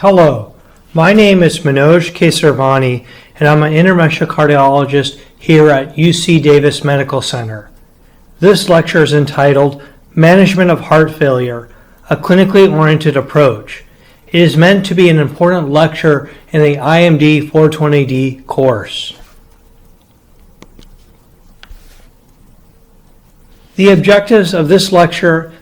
Hello, my name is Manoj Kesarvani, and I'm an interventional cardiologist here at UC Davis Medical Center. This lecture is entitled Management of Heart Failure, a Clinically Oriented Approach. It is meant to be an important lecture in the IMD 420D course. The objectives of this lecture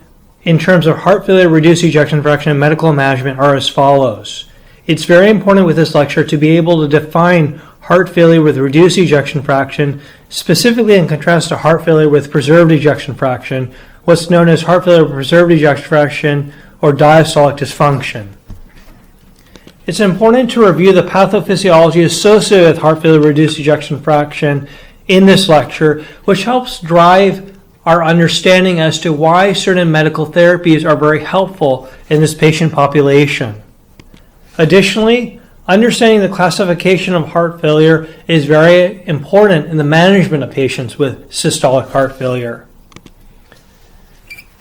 in terms of heart failure, reduced ejection fraction, and medical management are as follows. It's very important with this lecture to be able to define heart failure with reduced ejection fraction, specifically in contrast to heart failure with preserved ejection fraction, what's known as heart failure with preserved ejection fraction or diastolic dysfunction. It's important to review the pathophysiology associated with heart failure with reduced ejection fraction in this lecture, which helps drive our understanding as to why certain medical therapies are very helpful in this patient population. Additionally, understanding the classification of heart failure is very important in the management of patients with systolic heart failure.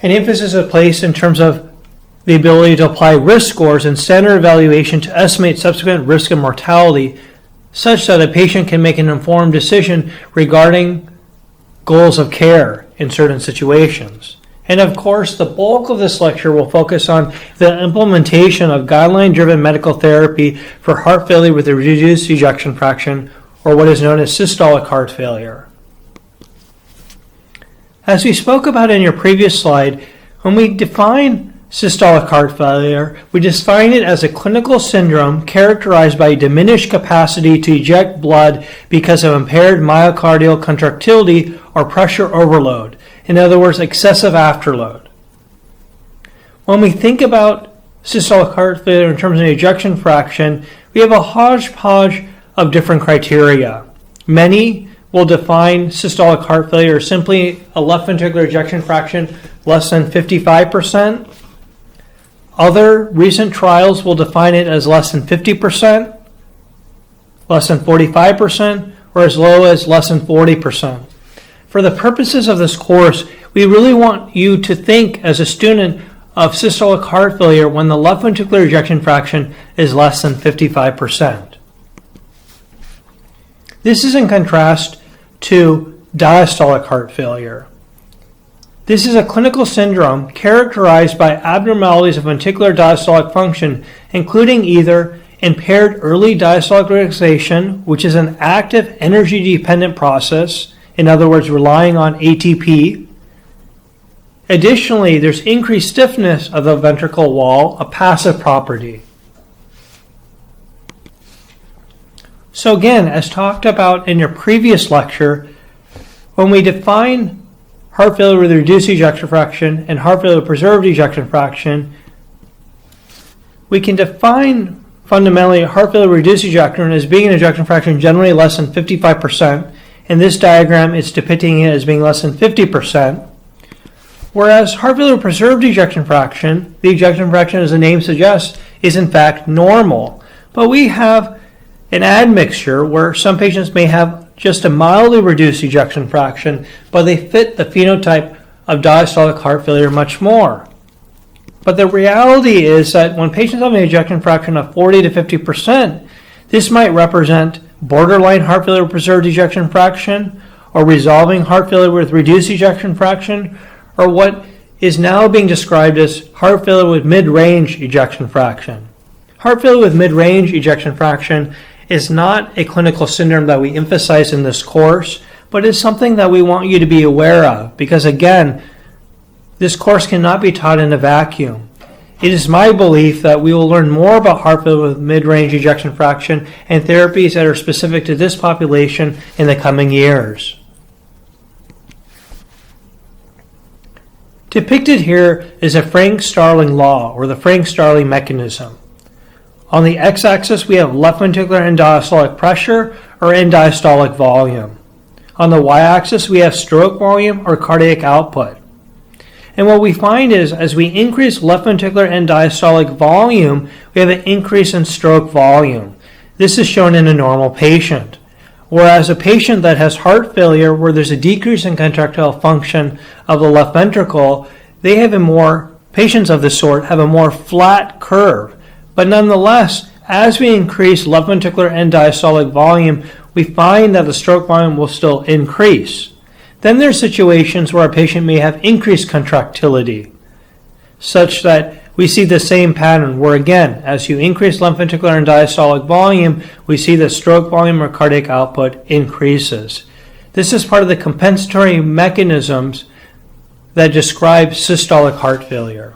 An emphasis is placed in terms of the ability to apply risk scores and standard evaluation to estimate subsequent risk of mortality, such that a patient can make an informed decision regarding goals of care in certain situations. And of course, the bulk of this lecture will focus on the implementation of guideline-driven medical therapy for heart failure with a reduced ejection fraction, or what is known as systolic heart failure. As we spoke about in your previous slide, when we define systolic heart failure, we define it as a clinical syndrome characterized by diminished capacity to eject blood because of impaired myocardial contractility or pressure overload. In other words, excessive afterload. When we think about systolic heart failure in terms of ejection fraction, we have a hodgepodge of different criteria. Many will define systolic heart failure as simply a left ventricular ejection fraction less than 55%. Other recent trials will define it as less than 50%, less than 45%, or as low as less than 40%. For the purposes of this course, we really want you to think as a student of systolic heart failure when the left ventricular ejection fraction is less than 55%. This is in contrast to diastolic heart failure. This is a clinical syndrome characterized by abnormalities of ventricular diastolic function, including either impaired early diastolic relaxation, which is an active energy-dependent process, in other words, relying on ATP. Additionally, there's increased stiffness of the ventricle wall, a passive property. So again, as talked about in your previous lecture, when we define heart failure with reduced ejection fraction and heart failure with preserved ejection fraction, we can define fundamentally heart failure with reduced ejection fraction as being an ejection fraction generally less than 55%. In this diagram, it's depicting it as being less than 50%. Whereas heart failure with preserved ejection fraction, the ejection fraction, as the name suggests, is in fact normal. But we have an admixture where some patients may have just a mildly reduced ejection fraction, but they fit the phenotype of diastolic heart failure much more. But the reality is that when patients have an ejection fraction of 40 to 50%, this might represent borderline heart failure with preserved ejection fraction, or resolving heart failure with reduced ejection fraction, or what is now being described as heart failure with mid-range ejection fraction. Heart failure with mid-range ejection fraction is not a clinical syndrome that we emphasize in this course, but it's something that we want you to be aware of, because again, this course cannot be taught in a vacuum. It is my belief that we will learn more about heart failure with mid-range ejection fraction and therapies that are specific to this population in the coming years. Depicted here is a Frank-Starling law, or the Frank-Starling mechanism. On the x-axis, we have left ventricular end diastolic pressure, or end diastolic volume. On the y-axis, we have stroke volume, or cardiac output. And what we find is, as we increase left ventricular end diastolic volume, we have an increase in stroke volume. This is shown in a normal patient. Whereas a patient that has heart failure, where there's a decrease in contractile function of the left ventricle, patients of this sort have a more flat curve, But nonetheless, as we increase left ventricular and diastolic volume, we find that the stroke volume will still increase. Then there are situations where a patient may have increased contractility, such that we see the same pattern where, again, as you increase left ventricular and diastolic volume, we see the stroke volume or cardiac output increases. This is part of the compensatory mechanisms that describe systolic heart failure.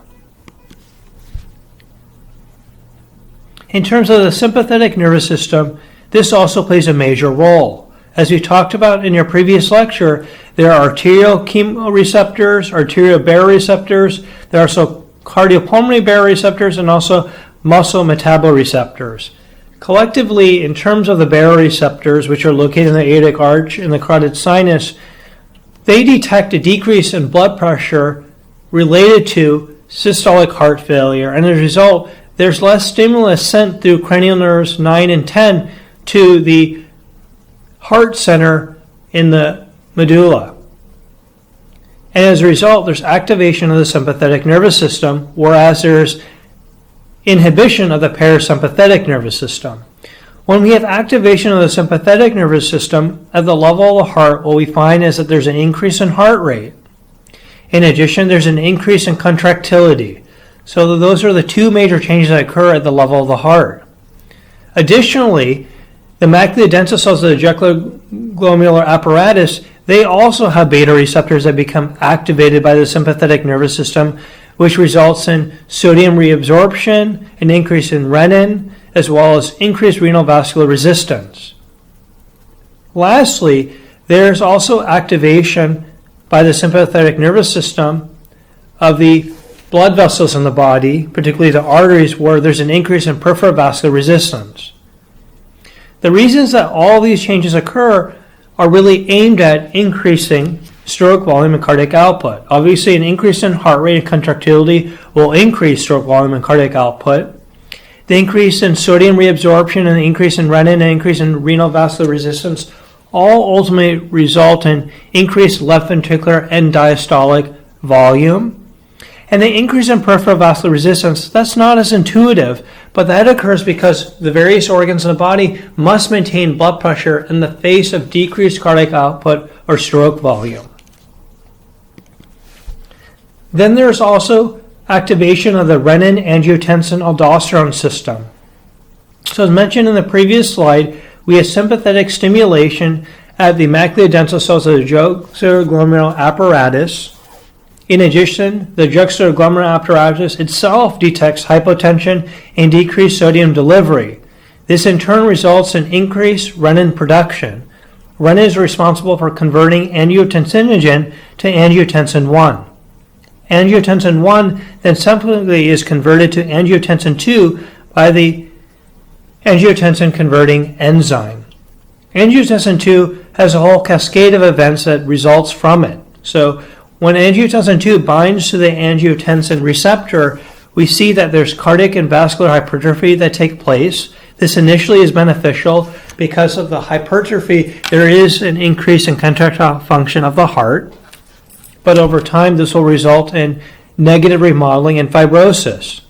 In terms of the sympathetic nervous system, this also plays a major role. As we talked about in your previous lecture, there are arterial chemoreceptors, arterial baroreceptors, there are also cardiopulmonary baroreceptors, and also muscle metaboreceptors. Collectively, in terms of the baroreceptors, which are located in the aortic arch and the carotid sinus, they detect a decrease in blood pressure related to systolic heart failure, and as a result, there's less stimulus sent through cranial nerves 9 and 10 to the heart center in the medulla. And as a result, there's activation of the sympathetic nervous system, whereas there's inhibition of the parasympathetic nervous system. When we have activation of the sympathetic nervous system at the level of the heart, what we find is that there's an increase in heart rate. In addition, there's an increase in contractility. So those are the two major changes that occur at the level of the heart. Additionally, the macula-densa cells of the jugular apparatus, they also have beta receptors that become activated by the sympathetic nervous system, which results in sodium reabsorption, an increase in renin, as well as increased renal vascular resistance. Lastly, there's also activation by the sympathetic nervous system of the blood vessels in the body, particularly the arteries, where there's an increase in peripheral vascular resistance. The reasons that all these changes occur are really aimed at increasing stroke volume and cardiac output. Obviously, an increase in heart rate and contractility will increase stroke volume and cardiac output. The increase in sodium reabsorption and the increase in renin and increase in renal vascular resistance all ultimately result in increased left ventricular and diastolic volume. And the increase in peripheral vascular resistance, that's not as intuitive, but that occurs because the various organs in the body must maintain blood pressure in the face of decreased cardiac output or stroke volume. Then there's also activation of the renin-angiotensin-aldosterone system. So as mentioned in the previous slide, we have sympathetic stimulation at the macula-densa cells of the jugular glomerular apparatus. In addition, the jugular glomerular apparatus itself detects hypotension and decreased sodium delivery. This in turn results in increased renin production. Renin is responsible for converting angiotensinogen to angiotensin 1. Angiotensin 1 then subsequently is converted to angiotensin 2 by the angiotensin converting enzyme. Angiotensin 2 has a whole cascade of events that results from it. So when angiotensin 2 binds to the angiotensin receptor, we see that there's cardiac and vascular hypertrophy that take place. This initially is beneficial because of the hypertrophy. There is an increase in contractile function of the heart, but over time this will result in negative remodeling and fibrosis.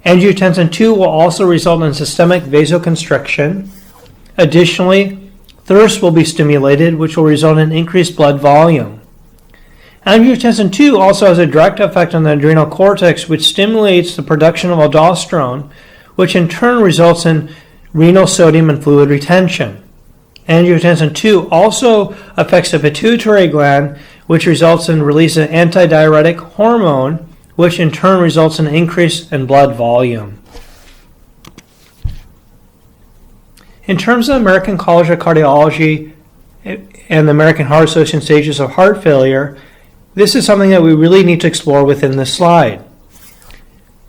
Angiotensin 2 will also result in systemic vasoconstriction. Additionally, thirst will be stimulated, which will result in increased blood volume. Angiotensin 2 also has a direct effect on the adrenal cortex, which stimulates the production of aldosterone, which in turn results in renal sodium and fluid retention. Angiotensin 2 also affects the pituitary gland, which results in release of antidiuretic hormone, which in turn results in an increase in blood volume. In terms of the American College of Cardiology and the American Heart Association stages of heart failure, this is something that we really need to explore within this slide.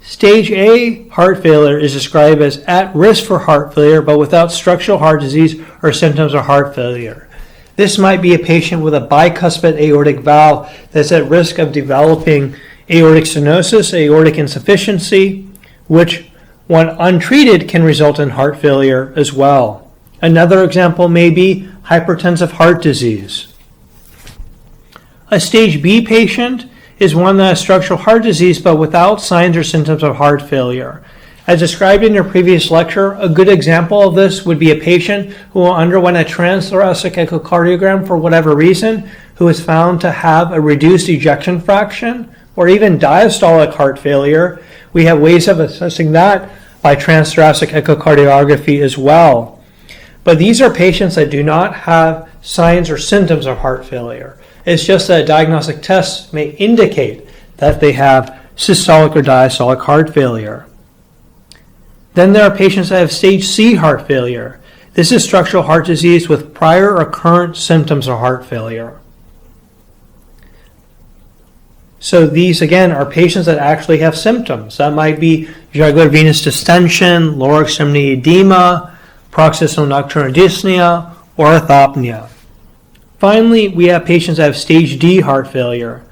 Stage A heart failure is described as at risk for heart failure, but without structural heart disease or symptoms of heart failure. This might be a patient with a bicuspid aortic valve that's at risk of developing aortic stenosis, aortic insufficiency, which when untreated can result in heart failure as well. Another example may be hypertensive heart disease. A stage B patient is one that has structural heart disease but without signs or symptoms of heart failure. As described in your previous lecture, a good example of this would be a patient who underwent a transthoracic echocardiogram for whatever reason, who was found to have a reduced ejection fraction, or even diastolic heart failure. We have ways of assessing that by transthoracic echocardiography as well. But these are patients that do not have signs or symptoms of heart failure. It's just that diagnostic tests may indicate that they have systolic or diastolic heart failure. Then there are patients that have stage C heart failure. This is structural heart disease with prior or current symptoms of heart failure. So these, again, are patients that actually have symptoms. That might be jugular venous distension, lower extremity edema, paroxysmal nocturnal dyspnea, or orthopnea. Finally, we have patients that have stage D heart failure.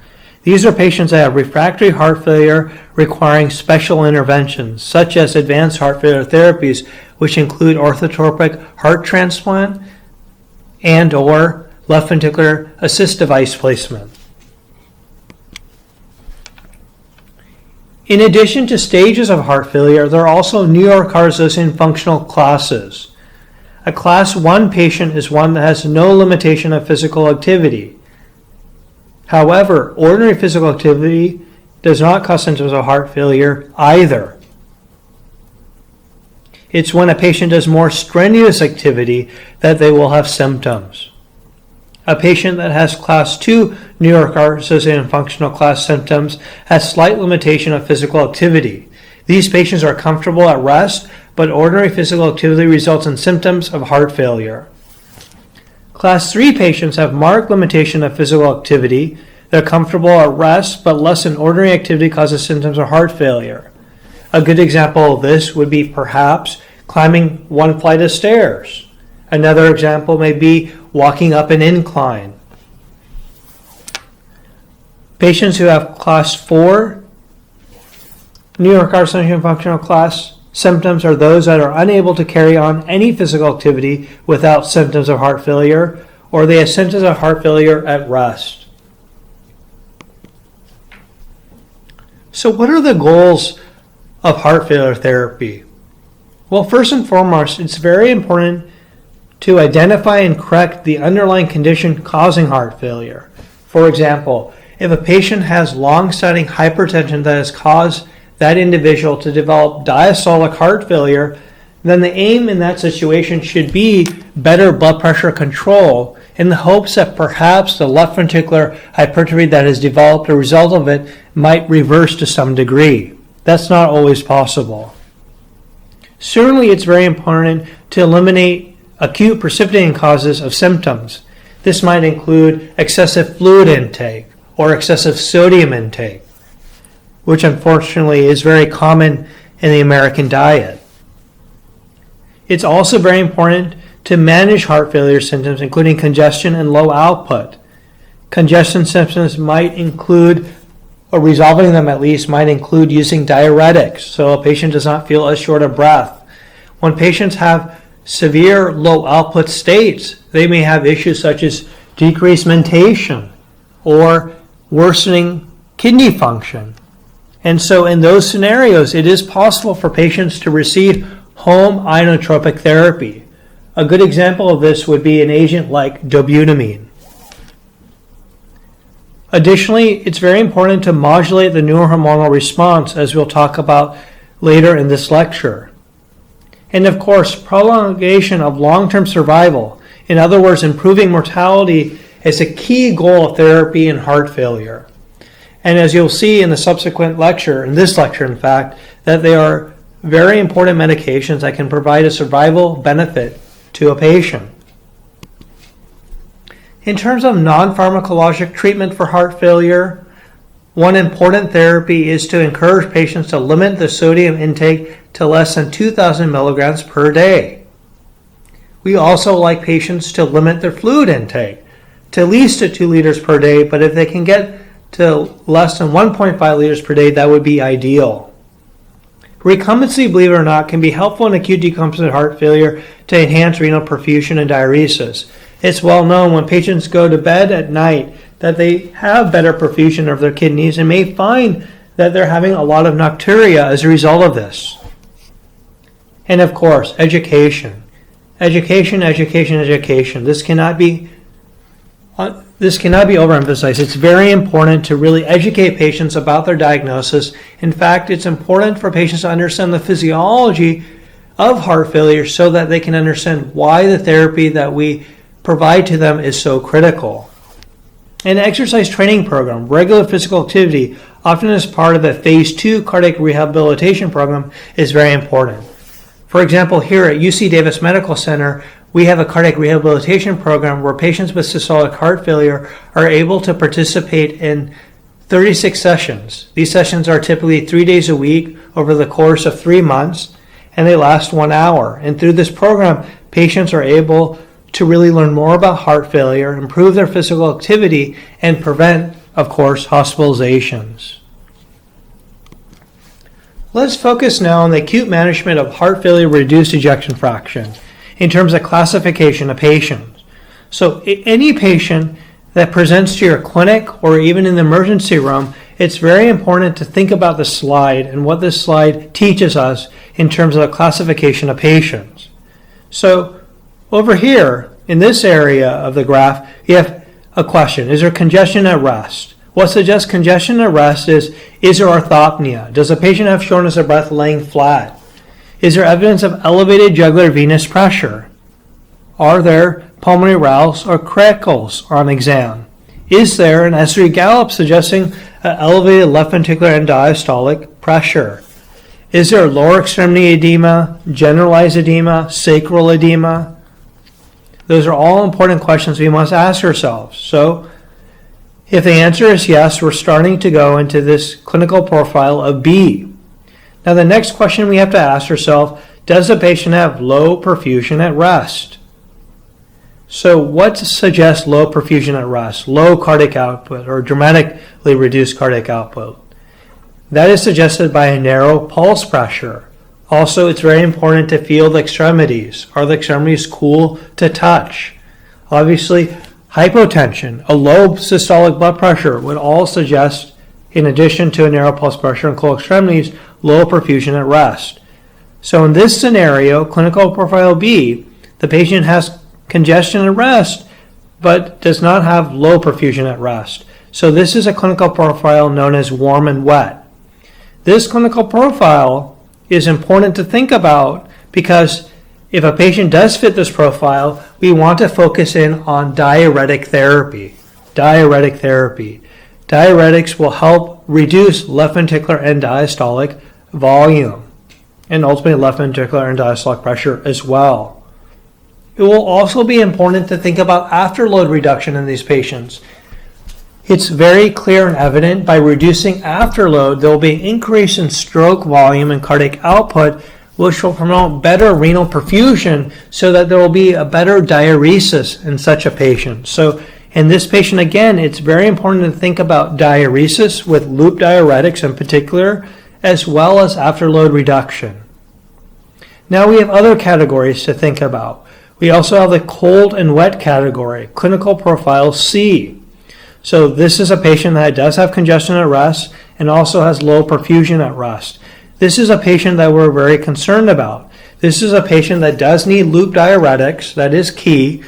These are patients that have refractory heart failure requiring special interventions, such as advanced heart failure therapies, which include orthotropic heart transplant and/or left ventricular assist device placement. In addition to stages of heart failure, there are also New York Heart Association functional classes. A class 1 patient is one that has no limitation of physical activity. However, ordinary physical activity does not cause symptoms of heart failure either. It's when a patient does more strenuous activity that they will have symptoms. A patient that has class 2 New York Heart Association functional class symptoms has slight limitation of physical activity. These patients are comfortable at rest, but ordinary physical activity results in symptoms of heart failure. Class 3 patients have marked limitation of physical activity. They're comfortable at rest, but less than ordinary activity causes symptoms of heart failure. A good example of this would be perhaps climbing one flight of stairs. Another example may be walking up an incline. Patients who have class 4 New York Heart Association functional class symptoms are those that are unable to carry on any physical activity without symptoms of heart failure, or they have symptoms of heart failure at rest. So what are the goals of heart failure therapy? Well, first and foremost, it's very important to identify and correct the underlying condition causing heart failure. For example, if a patient has long-standing hypertension that has caused that individual to develop diastolic heart failure, then the aim in that situation should be better blood pressure control in the hopes that perhaps the left ventricular hypertrophy that has developed as a result of it might reverse to some degree. That's not always possible. Certainly, it's very important to eliminate acute precipitating causes of symptoms. This might include excessive fluid intake or excessive sodium intake, which unfortunately is very common in the American diet. It's also very important to manage heart failure symptoms, including congestion and low output. Congestion symptoms might include, or resolving them at least, might include using diuretics so a patient does not feel as short of breath. When patients have severe low output states, they may have issues such as decreased mentation or worsening kidney function. And so in those scenarios, it is possible for patients to receive home inotropic therapy. A good example of this would be an agent like dobutamine. Additionally, it's very important to modulate the neurohormonal response, as we'll talk about later in this lecture. And of course, prolongation of long-term survival, in other words, improving mortality, is a key goal of therapy in heart failure. And as you'll see in the subsequent lecture, in this lecture in fact, that they are very important medications that can provide a survival benefit to a patient. In terms of non-pharmacologic treatment for heart failure, one important therapy is to encourage patients to limit the sodium intake to less than 2,000 milligrams per day. We also like patients to limit their fluid intake to at least 2 liters per day, but if they can get to less than 1.5 liters per day, that would be ideal. Recumbency, believe it or not, can be helpful in acute decompensated heart failure to enhance renal perfusion and diuresis. It's well known when patients go to bed at night that they have better perfusion of their kidneys and may find that they're having a lot of nocturia as a result of this. And of course, education. Education, education, education. This cannot be overemphasized. It's very important to really educate patients about their diagnosis. In fact, it's important for patients to understand the physiology of heart failure so that they can understand why the therapy that we provide to them is so critical. An exercise training program, regular physical activity, often as part of a phase 2 cardiac rehabilitation program, is very important. For example, here at UC Davis Medical Center, we have a cardiac rehabilitation program where patients with systolic heart failure are able to participate in 36 sessions. These sessions are typically 3 days a week over the course of 3 months, and they last 1 hour. And through this program, patients are able to really learn more about heart failure, improve their physical activity, and prevent, of course, hospitalizations. Let's focus now on the acute management of heart failure with reduced ejection fraction in terms of classification of patients. So any patient that presents to your clinic or even in the emergency room, it's very important to think about the slide and what this slide teaches us in terms of the classification of patients. So over here, in this area of the graph, you have a question. Is there congestion at rest? What suggests congestion at rest is there orthopnea? Does the patient have shortness of breath laying flat? Is there evidence of elevated jugular venous pressure? Are there pulmonary rales or crackles on exam? Is there an S3 gallop suggesting elevated left ventricular and diastolic pressure? Is there lower extremity edema, generalized edema, sacral edema? Those are all important questions we must ask ourselves. So, if the answer is yes, we're starting to go into this clinical profile of B. Now, the next question we have to ask ourselves, does the patient have low perfusion at rest? So, what suggests low perfusion at rest? Low cardiac output or dramatically reduced cardiac output. That is suggested by a narrow pulse pressure. Also, it's very important to feel the extremities. Are the extremities cool to touch? Obviously, hypotension, a low systolic blood pressure would all suggest, in addition to a narrow pulse pressure and cold extremities, low perfusion at rest. So in this scenario, clinical profile B, the patient has congestion at rest, but does not have low perfusion at rest. So this is a clinical profile known as warm and wet. This clinical profile is important to think about because if a patient does fit this profile, we want to focus in on diuretic therapy. Diuretics will help reduce left ventricular and diastolic volume and ultimately left ventricular and diastolic pressure as well. It will also be important to think about afterload reduction in these patients. It's very clear and evident by reducing afterload, there will be an increase in stroke volume and cardiac output, which will promote better renal perfusion so that there will be a better diuresis in such a patient. So in this patient, again, it's very important to think about diuresis with loop diuretics in particular, as well as afterload reduction. Now we have other categories to think about. We also have the cold and wet category, clinical profile C. So this is a patient that does have congestion at rest and also has low perfusion at rest. This is a patient that we're very concerned about. This is a patient that does need loop diuretics, that is key,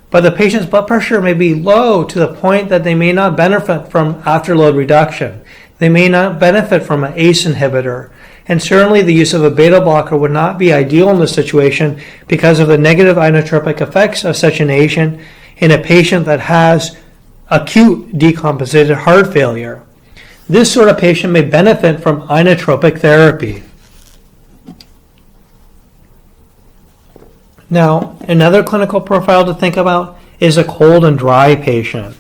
but the patient's blood pressure may be low to the point that they may not benefit from afterload reduction. They may not benefit from an ACE inhibitor. And certainly the use of a beta blocker would not be ideal in this situation because of the negative inotropic effects of such an agent in a patient that has acute decompensated heart failure. This sort of patient may benefit from inotropic therapy. Now, another clinical profile to think about is a cold and dry patient.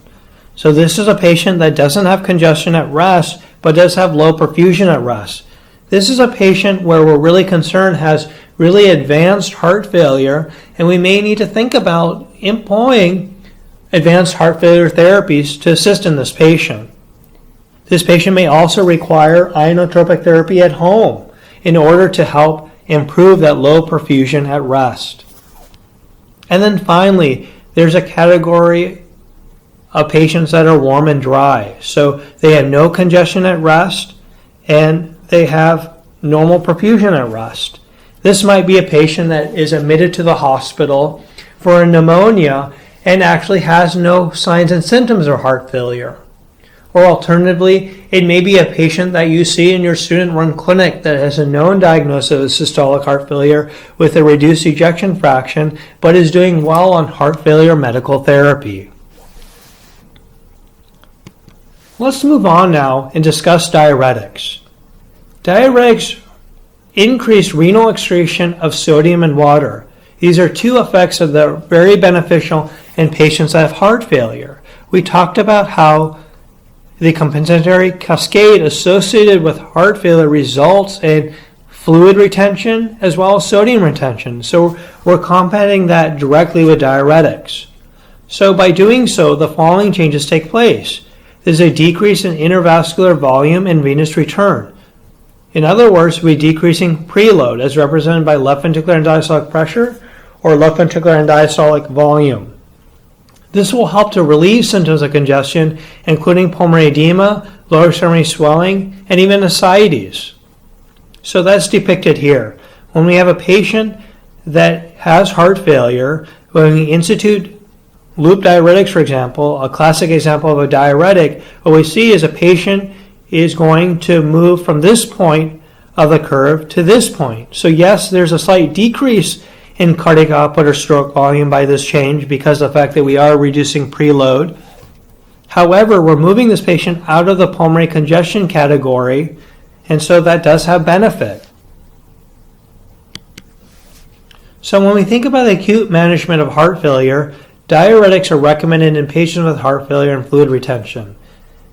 So this is a patient that doesn't have congestion at rest, but does have low perfusion at rest. This is a patient where we're really concerned has really advanced heart failure, and we may need to think about employing advanced heart failure therapies to assist in this patient. This patient may also require inotropic therapy at home in order to help improve that low perfusion at rest. And then finally, there's a category of patients that are warm and dry. So they have no congestion at rest and they have normal perfusion at rest. This might be a patient that is admitted to the hospital for a pneumonia and actually has no signs and symptoms of heart failure. Or alternatively, it may be a patient that you see in your student-run clinic that has a known diagnosis of systolic heart failure with a reduced ejection fraction, but is doing well on heart failure medical therapy. Let's move on now and discuss diuretics. Diuretics increase renal excretion of sodium and water. These are two effects that are very beneficial in patients that have heart failure. We talked about how the compensatory cascade associated with heart failure results in fluid retention as well as sodium retention. So we're combating that directly with diuretics. So by doing so, the following changes take place. There's a decrease in intravascular volume and venous return. In other words, we're decreasing preload as represented by left ventricular and diastolic pressure or left ventricular and diastolic volume. This will help to relieve symptoms of congestion, including pulmonary edema, lower extremity swelling, and even ascites. So that's depicted here. When we have a patient that has heart failure, when we institute loop diuretics, for example, a classic example of a diuretic, what we see is a patient is going to move from this point of the curve to this point. So yes, there's a slight decrease in cardiac output or stroke volume by this change because of the fact that we are reducing preload. However, we're moving this patient out of the pulmonary congestion category, and so that does have benefit. So when we think about the acute management of heart failure, diuretics are recommended in patients with heart failure and fluid retention.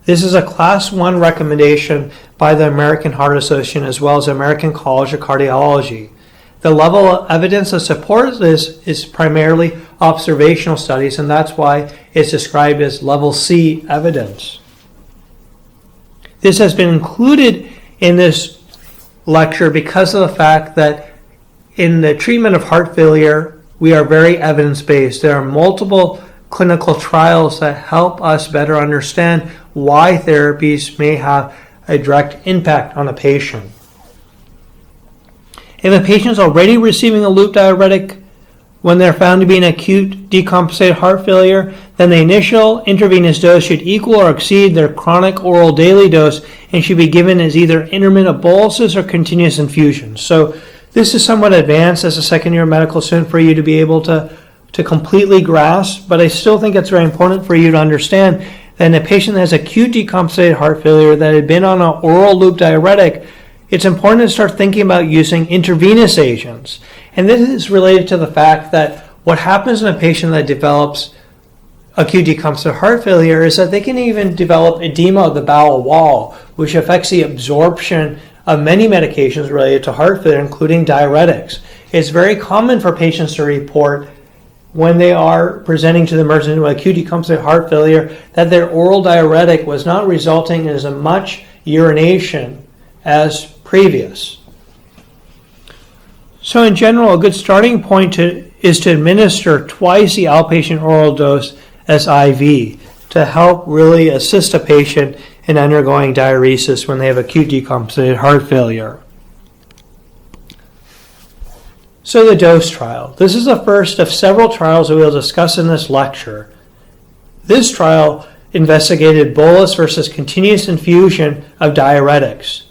This is a Class 1 recommendation by the American Heart Association as well as the American College of Cardiology. The level of evidence that supports this is primarily observational studies, and that's why it's described as level C evidence. This has been included in this lecture because of the fact that in the treatment of heart failure, we are very evidence-based. There are multiple clinical trials that help us better understand why therapies may have a direct impact on a patient. If a patient is already receiving a loop diuretic when they're found to be in acute decompensated heart failure, then the initial intravenous dose should equal or exceed their chronic oral daily dose and should be given as either intermittent boluses or continuous infusions. So this is somewhat advanced as a second-year medical student for you to be able to completely grasp, but I still think it's very important for you to understand that in a patient that has acute decompensated heart failure that had been on an oral loop diuretic, it's important to start thinking about using intravenous agents. And this is related to the fact that what happens in a patient that develops acute decompensated heart failure is that they can even develop edema of the bowel wall, which affects the absorption of many medications related to heart failure, including diuretics. It's very common for patients to report when they are presenting to the emergency room with acute decompensated heart failure that their oral diuretic was not resulting in as much urination as previous. So in general, a good starting point is to administer twice the outpatient oral dose as IV to help really assist a patient in undergoing diuresis when they have acute decompensated heart failure. So the dose trial. This is the first of several trials that we'll discuss in this lecture. This trial investigated bolus versus continuous infusion of diuretics.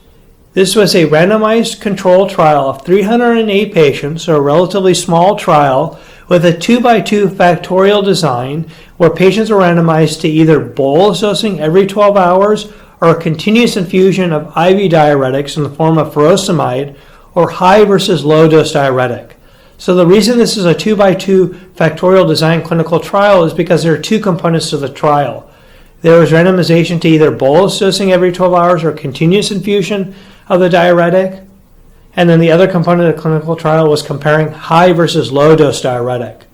This was a randomized controlled trial of 308 patients, so a relatively small trial, with a 2x2 factorial design where patients were randomized to either bolus dosing every 12 hours or a continuous infusion of IV diuretics in the form of furosemide or high versus low dose diuretic. So the reason this is a 2x2 factorial design clinical trial is because there are two components to the trial. There was randomization to either bolus dosing every 12 hours or continuous infusion of the diuretic. And then the other component of the clinical trial was comparing high versus low dose diuretic.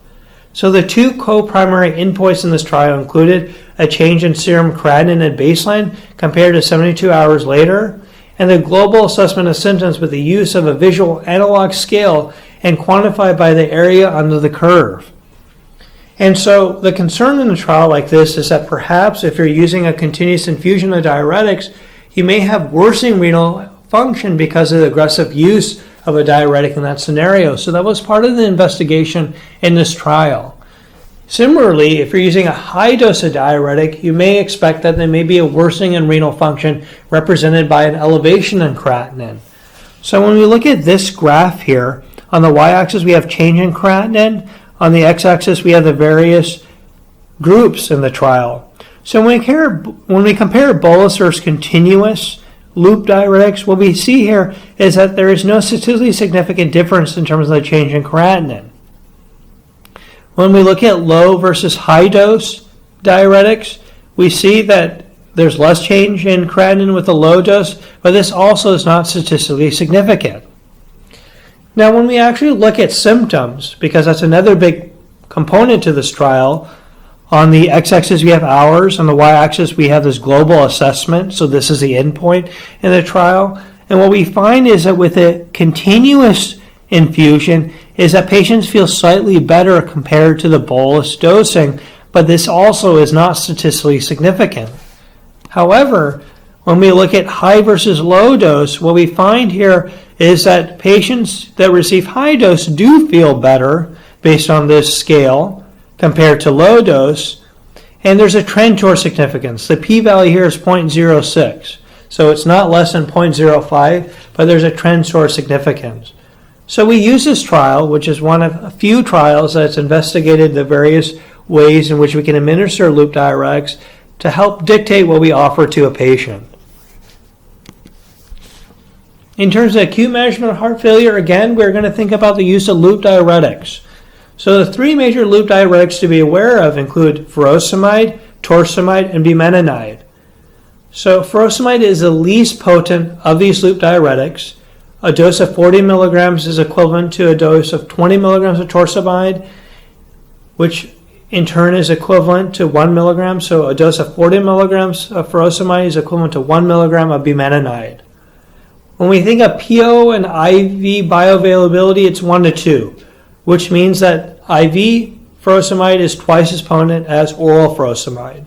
So the two co-primary endpoints in this trial included a change in serum creatinine at baseline compared to 72 hours later, and the global assessment of symptoms with the use of a visual analog scale and quantified by the area under the curve. And so the concern in a trial like this is that perhaps if you're using a continuous infusion of diuretics, you may have worsening renal function because of the aggressive use of a diuretic in that scenario. So that was part of the investigation in this trial. Similarly, if you're using a high dose of diuretic, you may expect that there may be a worsening in renal function represented by an elevation in creatinine. So when we look at this graph here, on the y-axis we have change in creatinine, on the x-axis we have the various groups in the trial. So when we compare bolus versus continuous loop diuretics, what we see here is that there is no statistically significant difference in terms of the change in creatinine. When we look at low versus high dose diuretics, we see that there's less change in creatinine with the low dose, but this also is not statistically significant. Now, when we actually look at symptoms, because that's another big component to this trial, on the x-axis we have hours, on the y-axis we have this global assessment, so this is the endpoint in the trial. And what we find is that with a continuous infusion is that patients feel slightly better compared to the bolus dosing, but this also is not statistically significant. However, when we look at high versus low dose, what we find here is that patients that receive high dose do feel better based on this scale compared to low dose, and there's a trend toward significance. The p-value here is 0.06, so it's not less than 0.05, but there's a trend toward significance. So we use this trial, which is one of a few trials that's investigated the various ways in which we can administer loop diuretics to help dictate what we offer to a patient. In terms of acute management of heart failure, again, we're going to think about the use of loop diuretics. So the three major loop diuretics to be aware of include furosemide, torsemide, and bumetanide. So furosemide is the least potent of these loop diuretics. A dose of 40 milligrams is equivalent to a dose of 20 milligrams of torsemide, which in turn is equivalent to 1 milligram. So a dose of 40 milligrams of furosemide is equivalent to 1 milligram of bumetanide. When we think of PO and IV bioavailability, it's 1 to 2, which means that IV furosemide is twice as potent as oral furosemide.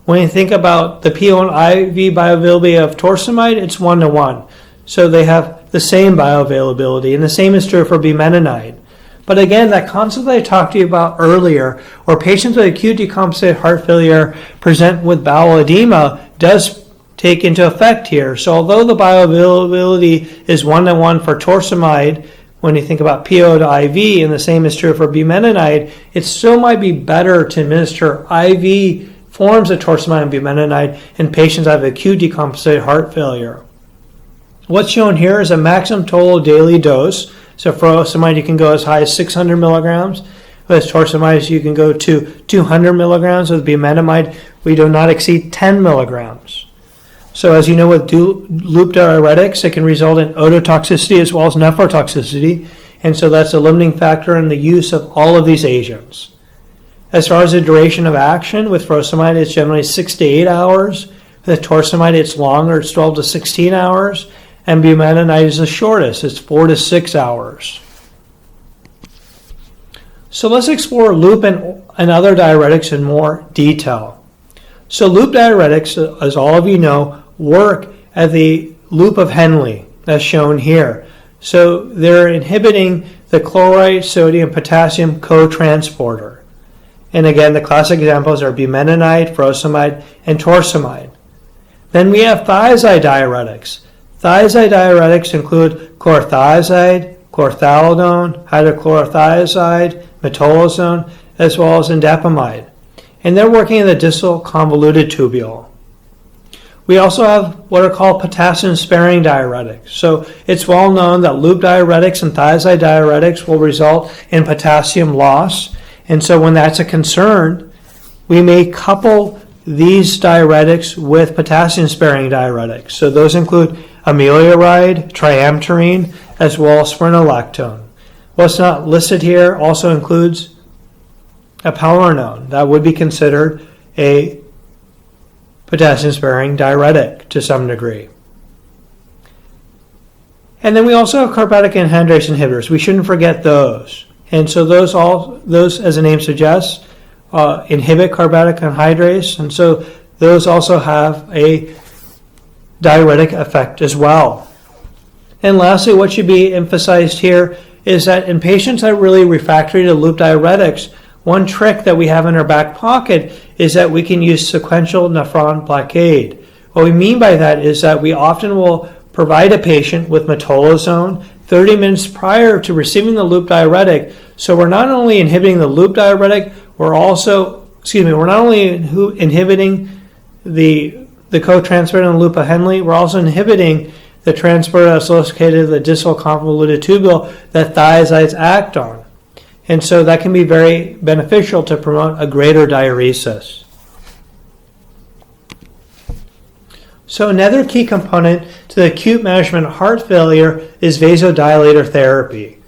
When you think about the PO and IV bioavailability of torsemide, it's 1 to 1. So they have the same bioavailability, and the same is true for bumetanide. But again, that concept that I talked to you about earlier, where patients with acute decompensated heart failure present with bowel edema, does take into effect here. So although the bioavailability is 1 to 1 for torsemide, when you think about PO to IV, and the same is true for bumetanide, it still might be better to administer IV forms of torsemide and bumetanide in patients that have acute decompensated heart failure. What's shown here is a maximum total daily dose. So for furosemide, you can go as high as 600 milligrams. With torsemide, you can go to 200 milligrams. With bumetanide, we do not exceed 10 milligrams. So as you know, with loop diuretics, it can result in ototoxicity as well as nephrotoxicity, and so that's a limiting factor in the use of all of these agents. As far as the duration of action, with furosemide, it's generally 6 to 8 hours. With torsemide, it's longer, it's 12 to 16 hours, and bumetanide is the shortest, it's 4 to 6 hours. So let's explore loop and other diuretics in more detail. So loop diuretics, as all of you know, work at the loop of Henle, as shown here. So they're inhibiting the chloride, sodium, potassium co-transporter. And again, the classic examples are bumetanide, furosemide, and torsemide. Then we have thiazide diuretics. Thiazide diuretics include chlorothiazide, chlorthalidone, hydrochlorothiazide, metolazone, as well as indapamide. And they're working in the distal convoluted tubule. We also have what are called potassium-sparing diuretics. So it's well known that loop diuretics and thiazide diuretics will result in potassium loss. And so when that's a concern, we may couple these diuretics with potassium-sparing diuretics. So those include amelioride, triamterene, as well as spironolactone. What's not listed here also includes eplerenone. That would be considered a potassium-sparing diuretic to some degree. And then we also have carbatic anhydrase inhibitors. We shouldn't forget those. And so those, as the name suggests, inhibit carbatic anhydrase, and so those also have a diuretic effect as well. And lastly, what should be emphasized here is that in patients that are really refractory to loop diuretics, one trick that we have in our back pocket is that we can use sequential nephron blockade. What we mean by that is that we often will provide a patient with metolazone 30 minutes prior to receiving the loop diuretic. So we're not only inhibiting the loop diuretic, we're not only inhibiting the co-transporter in the loop of Henle, we're also inhibiting the transporter that's located in the distal convoluted tubule that thiazides act on. And so that can be very beneficial to promote a greater diuresis. So another key component to the acute management of heart failure is vasodilator therapy.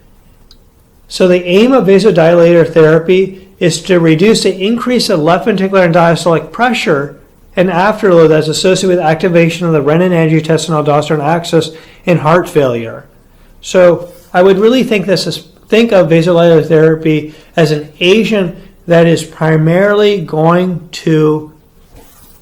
So the aim of vasodilator therapy is to reduce the increase of left ventricular and diastolic pressure and afterload that's associated with activation of the renin-angiotensin-aldosterone axis in heart failure. So I would really think of vasodilator therapy as an agent that is primarily going to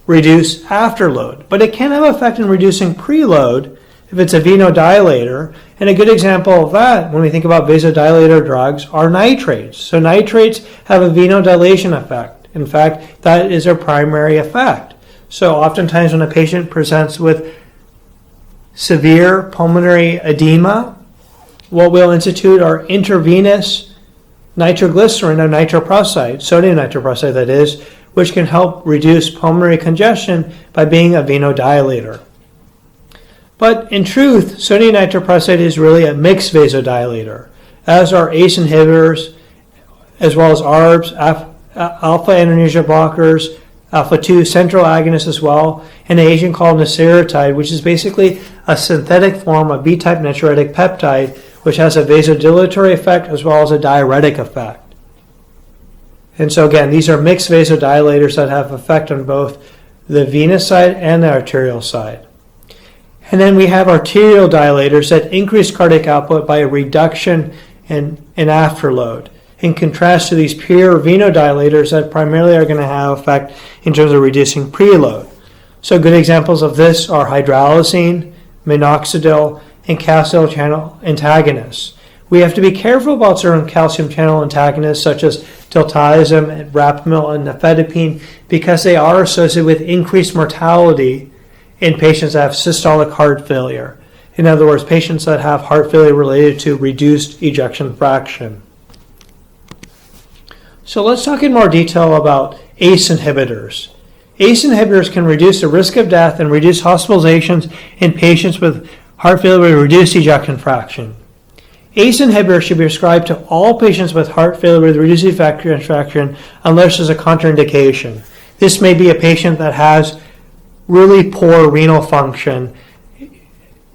reduce afterload, but it can have an effect in reducing preload if it's a venodilator. And a good example of that, when we think about vasodilator drugs, are nitrates. So nitrates have a venodilation effect. In fact, that is their primary effect. So oftentimes when a patient presents with severe pulmonary edema, what we'll institute are intravenous nitroglycerin or nitroprusside, sodium nitroprusside that is, which can help reduce pulmonary congestion by being a venodilator. But in truth, sodium nitroprusside is really a mixed vasodilator, as are ACE inhibitors, as well as ARBs, alpha antinesia blockers, alpha-2 central agonists as well, and an agent called naseritide, which is basically a synthetic form of B-type natriuretic peptide, which has a vasodilatory effect as well as a diuretic effect. And so again, these are mixed vasodilators that have effect on both the venous side and the arterial side. And then we have arterial dilators that increase cardiac output by a reduction in afterload, in contrast to these pure venodilators that primarily are going to have effect in terms of reducing preload. So good examples of this are hydralazine, minoxidil, and calcium channel antagonists. We have to be careful about certain calcium channel antagonists such as diltiazem, rapamycin, and nifedipine because they are associated with increased mortality in patients that have systolic heart failure. In other words, patients that have heart failure related to reduced ejection fraction. So let's talk in more detail about ACE inhibitors. ACE inhibitors can reduce the risk of death and reduce hospitalizations in patients with heart failure with reduced ejection fraction. ACE inhibitors should be prescribed to all patients with heart failure with reduced ejection fraction unless there's a contraindication. This may be a patient that has really poor renal function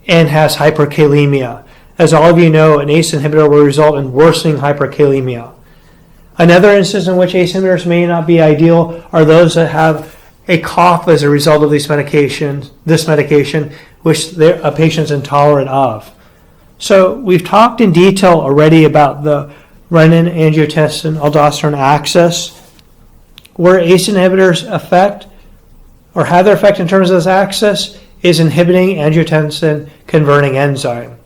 and has hyperkalemia. As all of you know, an ACE inhibitor will result in worsening hyperkalemia. Another instance in which ACE inhibitors may not be ideal are those that have a cough as a result of this medication, which a patient's intolerant of. So we've talked in detail already about the renin-angiotensin-aldosterone axis, where ACE inhibitors affect or have their effect in terms of this axis is inhibiting angiotensin-converting enzyme.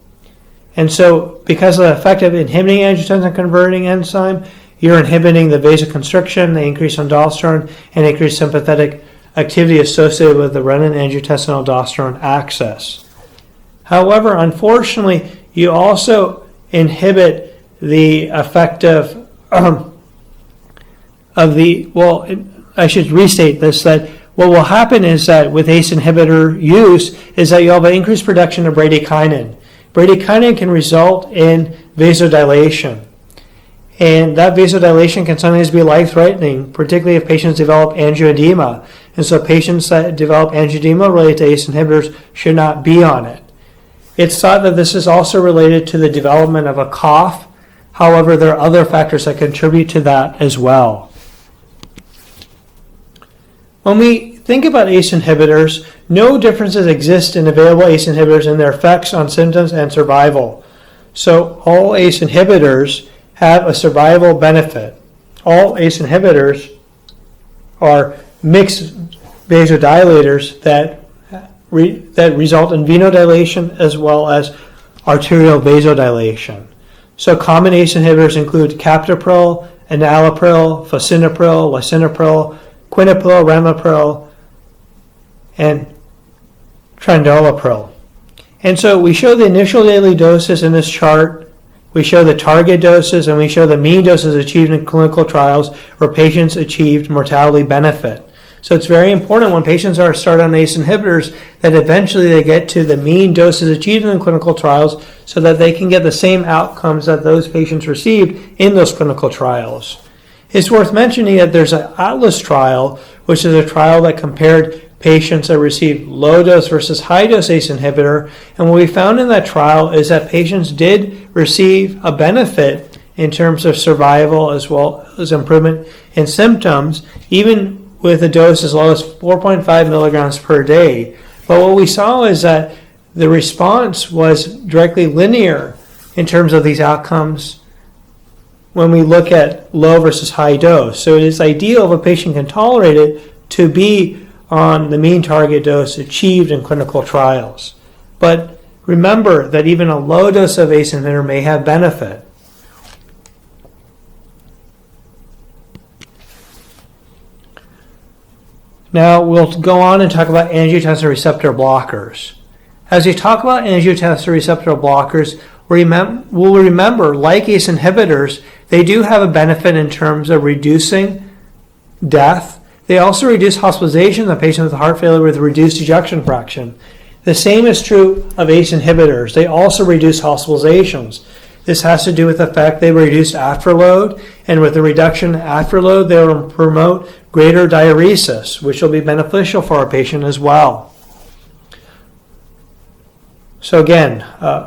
And so because of the effect of inhibiting angiotensin-converting enzyme, you're inhibiting the vasoconstriction, the increased aldosterone, and increased sympathetic activity associated with the renin-angiotensin-aldosterone axis. However, unfortunately, you also inhibit the effect I should restate this, that what will happen is that with ACE inhibitor use is that you'll have an increased production of bradykinin. Bradykinin can result in vasodilation. And that vasodilation can sometimes be life-threatening, particularly if patients develop angioedema. And so patients that develop angioedema related to ACE inhibitors should not be on it. It's thought that this is also related to the development of a cough. However, there are other factors that contribute to that as well. When we think about ACE inhibitors, no differences exist in available ACE inhibitors in their effects on symptoms and survival. So all ACE inhibitors have a survival benefit. All ACE inhibitors are mixed vasodilators that result in venodilation as well as arterial vasodilation. So common ACE inhibitors include captopril, enalapril, fosinapril, lisinopril, quinapril, ramipril, and trindolapril. And so we show the initial daily doses in this chart, we show the target doses, and we show the mean doses achieved in clinical trials where patients achieved mortality benefit. So it's very important when patients are started on ACE inhibitors that eventually they get to the mean doses achieved in clinical trials so that they can get the same outcomes that those patients received in those clinical trials. It's worth mentioning that there's an Atlas trial, which is a trial that compared patients that received low dose versus high dose ACE inhibitor. And what we found in that trial is that patients did receive a benefit in terms of survival as well as improvement in symptoms, even with a dose as low as 4.5 milligrams per day. But what we saw is that the response was directly linear in terms of these outcomes when we look at low versus high dose. So it is ideal if a patient can tolerate it to be on the mean target dose achieved in clinical trials. But remember that even a low dose of ACE inhibitor may have benefit. Now we'll go on and talk about angiotensin receptor blockers. As we talk about angiotensin receptor blockers, we'll remember, like ACE inhibitors, they do have a benefit in terms of reducing death. They also reduce hospitalization in patients with heart failure with reduced ejection fraction. The same is true of ACE inhibitors. They also reduce hospitalizations. This has to do with the fact they reduce afterload, and with the reduction in afterload, they will promote greater diuresis, which will be beneficial for our patient as well. So again,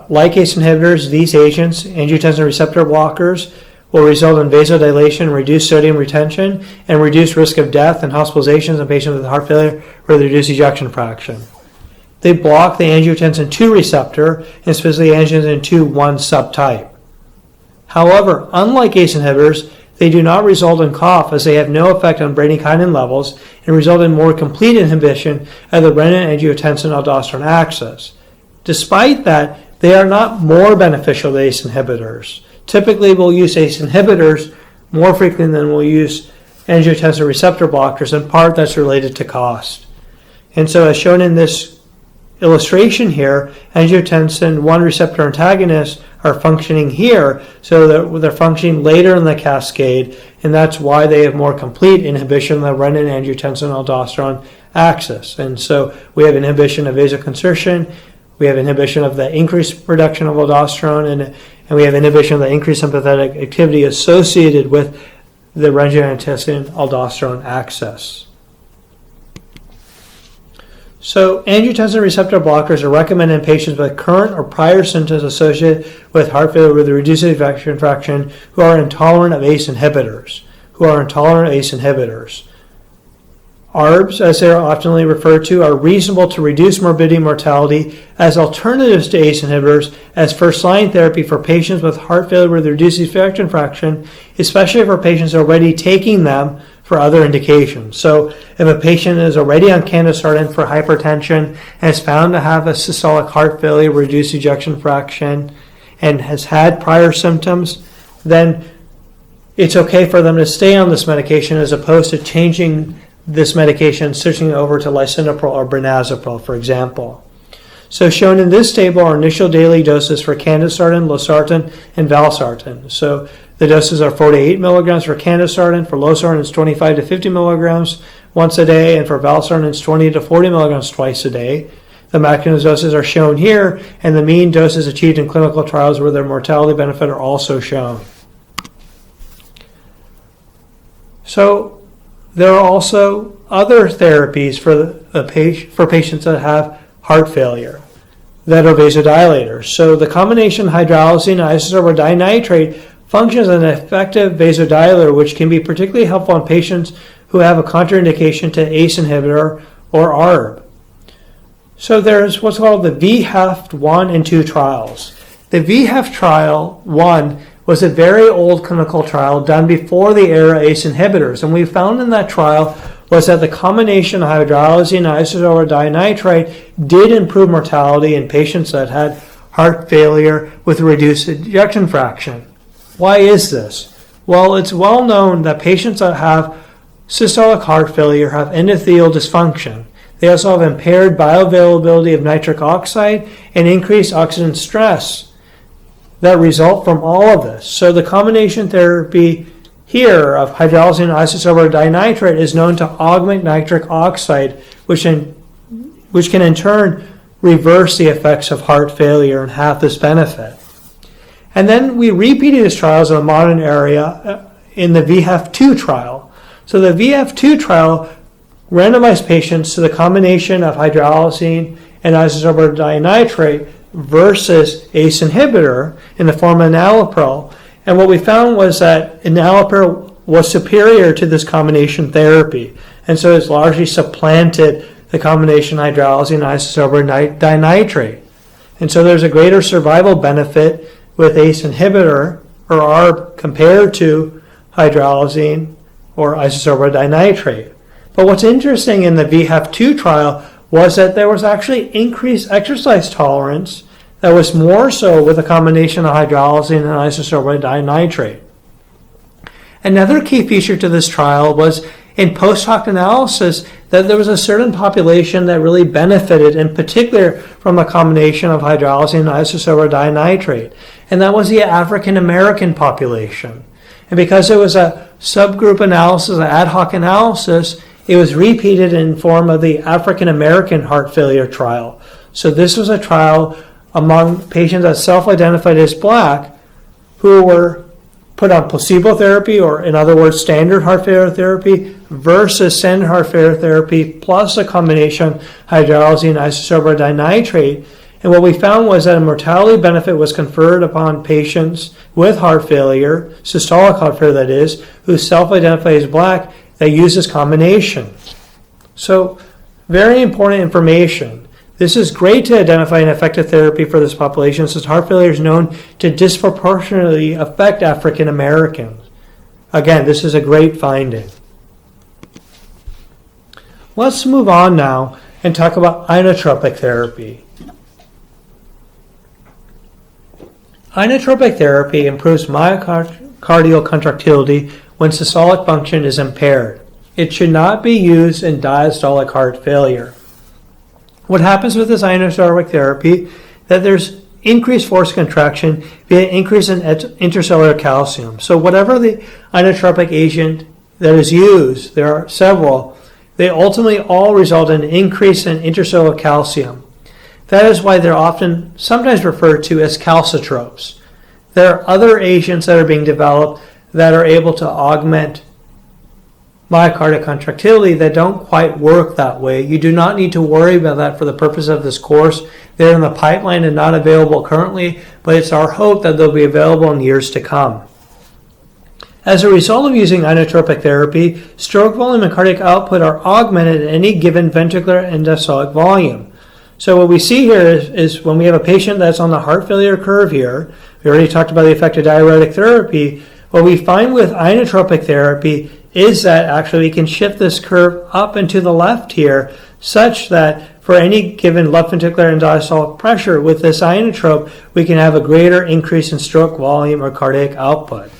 like ACE inhibitors, these agents, angiotensin receptor blockers, will result in vasodilation, reduced sodium retention, and reduced risk of death and hospitalizations in patients with heart failure with reduced ejection fraction. They block the angiotensin II receptor, and specifically angiotensin II-1 subtype. However, unlike ACE inhibitors, they do not result in cough, as they have no effect on bradykinin levels and result in more complete inhibition of the renin-angiotensin-aldosterone axis. Despite that, they are not more beneficial than ACE inhibitors. Typically, we'll use ACE inhibitors more frequently than we'll use angiotensin receptor blockers. In part, that's related to cost. And so, as shown in this illustration here, angiotensin 1 receptor antagonists are functioning here, so that they're functioning later in the cascade, and that's why they have more complete inhibition of the renin-angiotensin-aldosterone axis. And so we have inhibition of vasoconstriction, we have inhibition of the increased production of aldosterone, and we have inhibition of the increased sympathetic activity associated with the renin-angiotensin-aldosterone axis. So angiotensin receptor blockers are recommended in patients with current or prior symptoms associated with heart failure with a reduced ejection fraction who are intolerant of ACE inhibitors. ARBs, as they are often referred to, are reasonable to reduce morbidity and mortality as alternatives to ACE inhibitors as first-line therapy for patients with heart failure with reduced ejection fraction, especially for patients already taking them for other indications. So if a patient is already on candesartan for hypertension and is found to have a systolic heart failure, reduced ejection fraction, and has had prior symptoms, then it's okay for them to stay on this medication as opposed to changing this medication, switching over to lisinopril or benazepril, for example. So shown in this table are initial daily doses for candesartan, losartan, and valsartan. So the doses are 4 to 8 milligrams for candesartan. For losartan, it's 25 to 50 milligrams once a day, and for valsartan, it's 20 to 40 milligrams twice a day. The maximum doses are shown here, and the mean doses achieved in clinical trials where their mortality benefit are also shown. So there are also other therapies for patients that have heart failure that are vasodilators. So the combination hydralazine isosorbate dinitrate functions as an effective vasodilator, which can be particularly helpful in patients who have a contraindication to ACE inhibitor or ARB. So there's what's called the VHEF 1 and 2 trials. The VHEF trial 1 was a very old clinical trial done before the era of ACE inhibitors. And we found in that trial was that the combination of hydralazine and isosorbate dinitrate did improve mortality in patients that had heart failure with reduced ejection fraction. Why is this? Well, it's well known that patients that have systolic heart failure have endothelial dysfunction. They also have impaired bioavailability of nitric oxide and increased oxygen stress that result from all of this. So the combination therapy here of hydralazine and isosorbate dinitrate is known to augment nitric oxide, which can in turn reverse the effects of heart failure and have this benefit. And then we repeated these trials in the modern area in the VHF2 trial. So the VHF2 trial randomized patients to the combination of hydralazine and isosorbate dinitrate versus ACE inhibitor in the form of enalapril. And what we found was that enalapril was superior to this combination therapy. And so it's largely supplanted the combination hydralazine and isosorbate dinitrate. And so there's a greater survival benefit with ACE inhibitor or ARB compared to hydralazine or isosorbate dinitrate. But what's interesting in the VHF2 trial was that there was actually increased exercise tolerance that was more so with a combination of hydralazine and isosorbate dinitrate. Another key feature to this trial was in post-hoc analysis that there was a certain population that really benefited, in particular from a combination of hydralazine and isosorbate dinitrate, and that was the African American population. And because it was a subgroup analysis, an ad hoc analysis, it was repeated in form of the African American heart failure trial. So this was a trial among patients that self-identified as Black who were put on placebo therapy, or in other words, standard heart failure therapy, versus standard heart failure therapy plus a combination hydralazine isosorbate dinitrate. And what we found was that a mortality benefit was conferred upon patients with heart failure, systolic heart failure that is, who self-identify as Black that use this combination. So, very important information. This is great to identify an effective therapy for this population since heart failure is known to disproportionately affect African Americans. Again, this is a great finding. Let's move on now and talk about inotropic therapy. Inotropic therapy improves myocardial contractility when systolic function is impaired. It should not be used in diastolic heart failure. What happens with this inotropic therapy that there's increased force contraction via increase in intercellular calcium. So whatever the inotropic agent that is used, there are several, they ultimately all result in an increase in intercellular calcium. That is why they're often sometimes referred to as calcitropes. There are other agents that are being developed that are able to augment myocardial contractility that don't quite work that way. You do not need to worry about that for the purpose of this course. They're in the pipeline and not available currently, but it's our hope that they'll be available in years to come. As a result of using inotropic therapy, stroke volume and cardiac output are augmented at any given ventricular and diastolic volume. So what we see here is when we have a patient that's on the heart failure curve here, we already talked about the effect of diuretic therapy, what we find with inotropic therapy is that actually we can shift this curve up and to the left here such that for any given left ventricular and diastolic pressure with this inotrope, we can have a greater increase in stroke volume or cardiac output.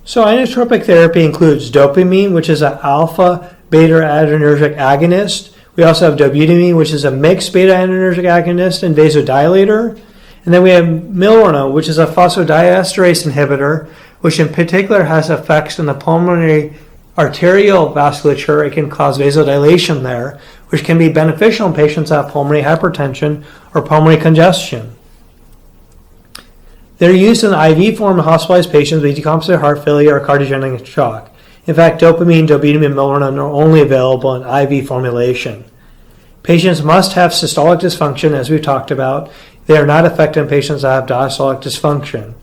So inotropic therapy includes dopamine, which is an alpha beta adrenergic agonist. We also have dobutamine, which is a mixed beta adrenergic agonist and vasodilator. And then we have milrinone, which is a phosphodiesterase inhibitor, which in particular has effects in the pulmonary arterial vasculature. It can cause vasodilation there, which can be beneficial in patients that have pulmonary hypertension or pulmonary congestion. They're used in the IV form in hospitalized patients with decompensated heart failure or cardiogenic shock. In fact, dopamine, dobutamine, and milrinone are only available in IV formulation. Patients must have systolic dysfunction, as we've talked about. They are not effective in patients that have diastolic dysfunction.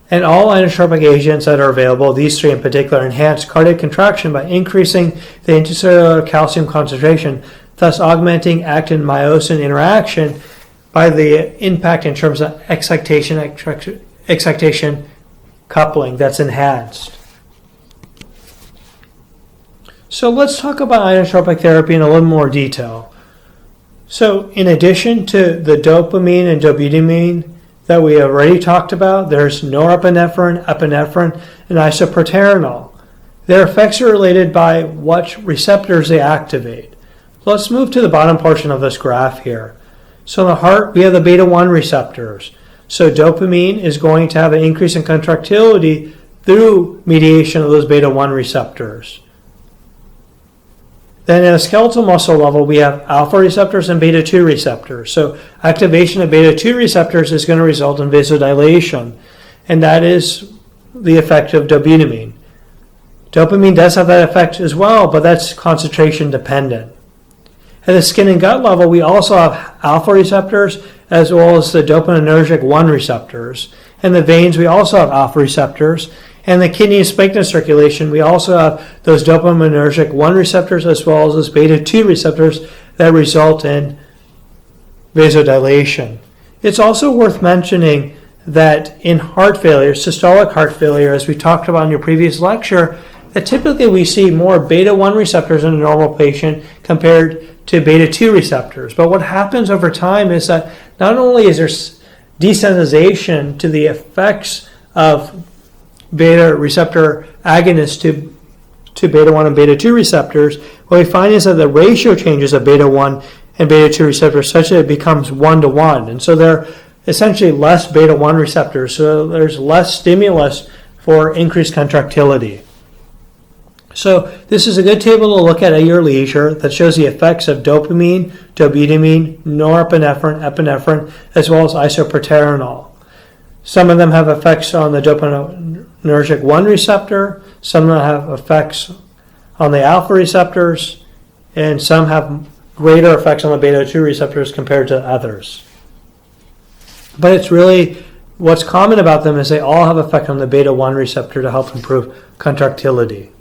And all inotropic agents that are available, these three in particular, enhance cardiac contraction by increasing the intercellular calcium concentration, thus augmenting actin-myosin interaction by the impact in terms of excitation coupling that's enhanced. So let's talk about inotropic therapy in a little more detail. So in addition to the dopamine and dobutamine that we already talked about, there's norepinephrine, epinephrine, and isoproterenol. Their effects are related by what receptors they activate. Let's move to the bottom portion of this graph here. So in the heart, we have the beta-1 receptors. So dopamine is going to have an increase in contractility through mediation of those beta-1 receptors. Then at a skeletal muscle level, we have alpha receptors and beta-2 receptors. So activation of beta-2 receptors is going to result in vasodilation, and that is the effect of dobutamine. Dopamine does have that effect as well, but that's concentration dependent. At the skin and gut level, we also have alpha receptors as well as the dopaminergic 1 receptors. In the veins, we also have alpha receptors. And the kidney and sphincter circulation, we also have those dopaminergic 1 receptors as well as those beta-2 receptors that result in vasodilation. It's also worth mentioning that in heart failure, systolic heart failure, as we talked about in your previous lecture, that typically we see more beta-1 receptors in a normal patient compared to beta-2 receptors. But what happens over time is that not only is there desensitization to the effects of beta receptor agonists to beta-1 and beta-2 receptors, what we find is that the ratio changes of beta-1 and beta-2 receptors such that it becomes 1-to-1. And so there are essentially less beta-1 receptors, so there's less stimulus for increased contractility. So this is a good table to look at your leisure that shows the effects of dopamine, dobutamine, norepinephrine, epinephrine, as well as isoproterenol. Some of them have effects on the dopaminergic 1 receptor, some of them have effects on the alpha receptors, and some have greater effects on the beta-2 receptors compared to others. But it's really, what's common about them is they all have effect on the beta-1 receptor to help improve contractility.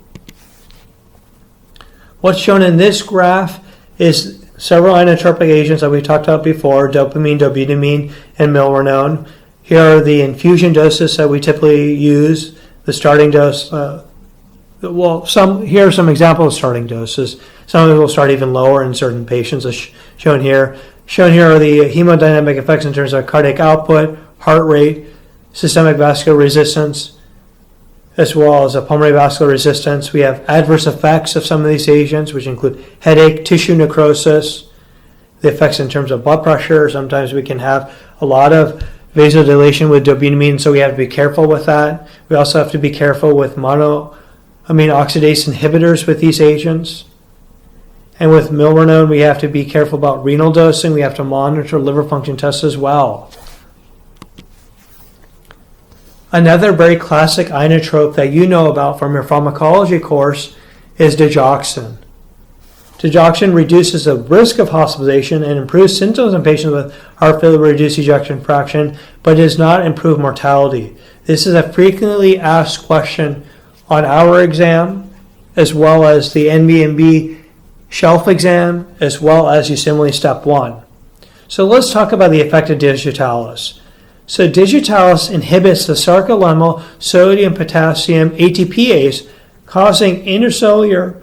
What's shown in this graph is several inotropic agents that we talked about before, dopamine, dobutamine, and milrinone. Here are the infusion doses that we typically use, the starting dose. Here are some examples of starting doses. Some of it will start even lower in certain patients, as shown here. Shown here are the hemodynamic effects in terms of cardiac output, heart rate, systemic vascular resistance, as well as a pulmonary vascular resistance. We have adverse effects of some of these agents, which include headache, tissue necrosis, the effects in terms of blood pressure. Sometimes we can have a lot of vasodilation with dobutamine, so we have to be careful with that. We also have to be careful with monoamine oxidase inhibitors with these agents. And with milrinone, we have to be careful about renal dosing. We have to monitor liver function tests as well. Another very classic inotrope that you know about from your pharmacology course is digoxin. Digoxin reduces the risk of hospitalization and improves symptoms in patients with heart failure with reduced ejection fraction, but does not improve mortality. This is a frequently asked question on our exam, as well as the NBMB shelf exam, as well as USIMILE Step 1. So let's talk about the effect of digitalis. So digitalis inhibits the sarcolemmal sodium-potassium ATPase, causing intercellular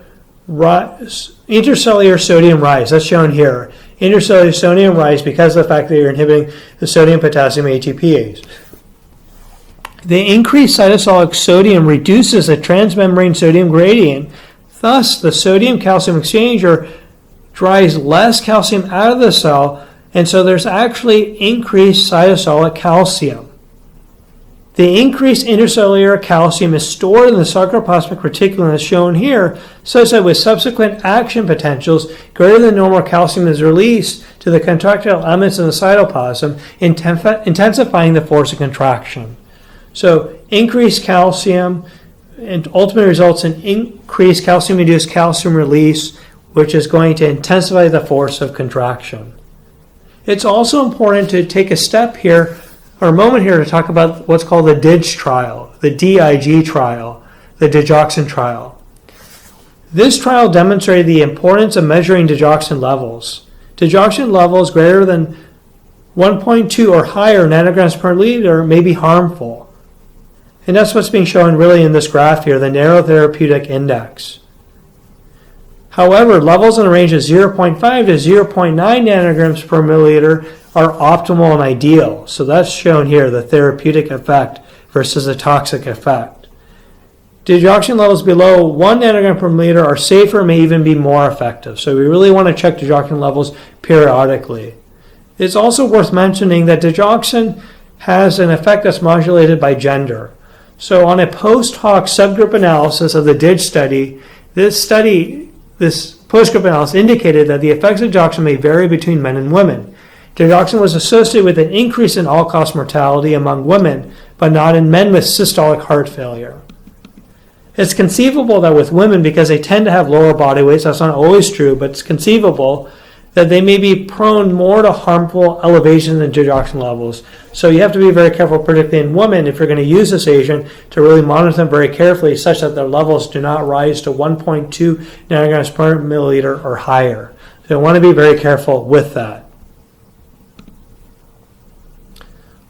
sodium rise. That's shown here. Intercellular sodium rise because of the fact that you're inhibiting the sodium-potassium ATPase. The increased cytosolic sodium reduces the transmembrane sodium gradient. Thus, the sodium-calcium exchanger drives less calcium out of the cell, and so there's actually increased cytosolic calcium. The increased intercellular calcium is stored in the sarcoplasmic reticulum as shown here, such that with subsequent action potentials, greater than normal calcium is released to the contractile elements in the cytoplasm, intensifying the force of contraction. So increased calcium and ultimately results in increased calcium-induced calcium release, which is going to intensify the force of contraction. It's also important to take a step here, or a moment here, to talk about what's called the DIG trial, the DIG trial, the digoxin trial. This trial demonstrated the importance of measuring digoxin levels. Digoxin levels greater than 1.2 or higher nanograms per liter may be harmful. And that's what's being shown really in this graph here, the narrow therapeutic index. However, levels in the range of 0.5 to 0.9 nanograms per milliliter are optimal and ideal. So that's shown here, the therapeutic effect versus the toxic effect. Digoxin levels below 1 nanogram per milliliter are safer and may even be more effective. So we really want to check digoxin levels periodically. It's also worth mentioning that digoxin has an effect that's modulated by gender. So on a post hoc subgroup analysis of the DIG study, this post-group analysis indicated that the effects of digoxin may vary between men and women. Digoxin was associated with an increase in all-cause mortality among women, but not in men with systolic heart failure. It's conceivable that with women, because they tend to have lower body weights, that's not always true, but it's conceivable that they may be prone more to harmful elevations in digoxin levels. So you have to be very careful, particularly in women, if you're going to use this agent, to really monitor them very carefully such that their levels do not rise to 1.2 nanograms per milliliter or higher. So you want to be very careful with that.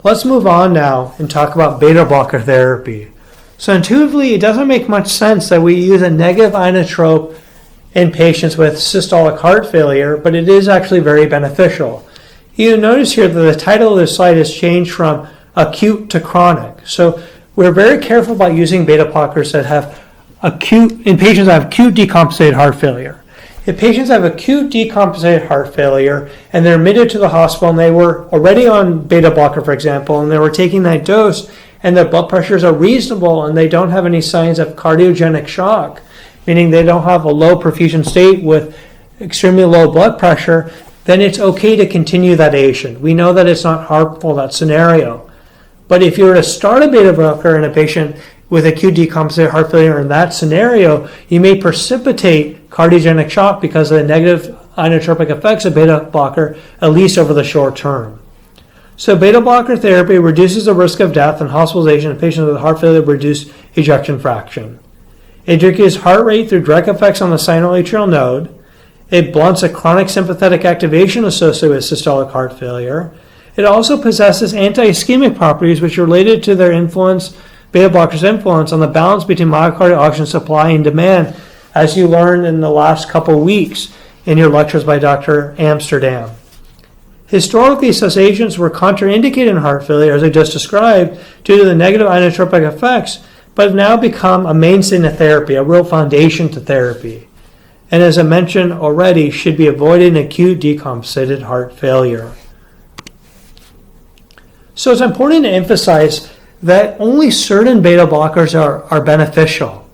Let's move on now and talk about beta blocker therapy. So intuitively, it doesn't make much sense that we use a negative inotrope in patients with systolic heart failure, but it is actually very beneficial. You notice here that the title of this slide has changed from acute to chronic. So we're very careful about using beta blockers that have in patients that have acute decompensated heart failure. If patients have acute decompensated heart failure and they're admitted to the hospital and they were already on beta blocker, for example, and they were taking that dose and their blood pressures are reasonable and they don't have any signs of cardiogenic shock, meaning they don't have a low perfusion state with extremely low blood pressure, then it's okay to continue that agent. We know that it's not harmful, that scenario. But if you were to start a beta blocker in a patient with acute decompensated heart failure in that scenario, you may precipitate cardiogenic shock because of the negative inotropic effects of beta blocker, at least over the short term. So beta blocker therapy reduces the risk of death and hospitalization in patients with heart failure with reduced ejection fraction. It decreases heart rate through direct effects on the sinoatrial node. It blunts a chronic sympathetic activation associated with systolic heart failure. It also possesses anti-ischemic properties which are related to their influence, beta blockers' influence on the balance between myocardial oxygen supply and demand, as you learned in the last couple weeks in your lectures by Dr. Amsterdam. Historically, such agents were contraindicated in heart failure, as I just described, due to the negative inotropic effects, but have now become a mainstay in therapy, a real foundation to therapy. And as I mentioned already, should be avoided in acute decompensated heart failure. So it's important to emphasize that only certain beta blockers are beneficial.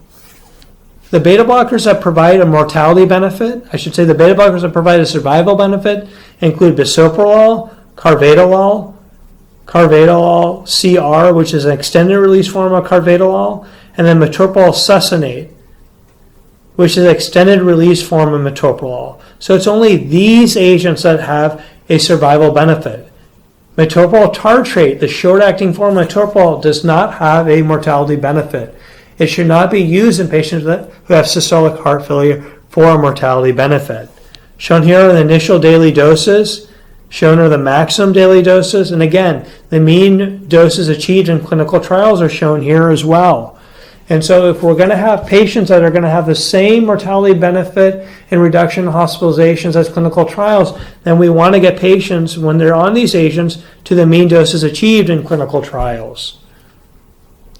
The beta blockers that provide a mortality benefit, the beta blockers that provide a survival benefit include bisoprolol, carvedilol, CR, which is an extended release form of carvedilol, and then metoprolol succinate, which is an extended release form of metoprolol. So it's only these agents that have a survival benefit. Metoprolol tartrate, the short-acting form of metoprolol, does not have a mortality benefit. It should not be used in patients who have systolic heart failure for a mortality benefit. Shown here are the initial daily doses. Shown are the maximum daily doses. And again, the mean doses achieved in clinical trials are shown here as well. And so if we're going to have patients that are going to have the same mortality benefit and reduction in hospitalizations as clinical trials, then we want to get patients, when they're on these agents, to the mean doses achieved in clinical trials.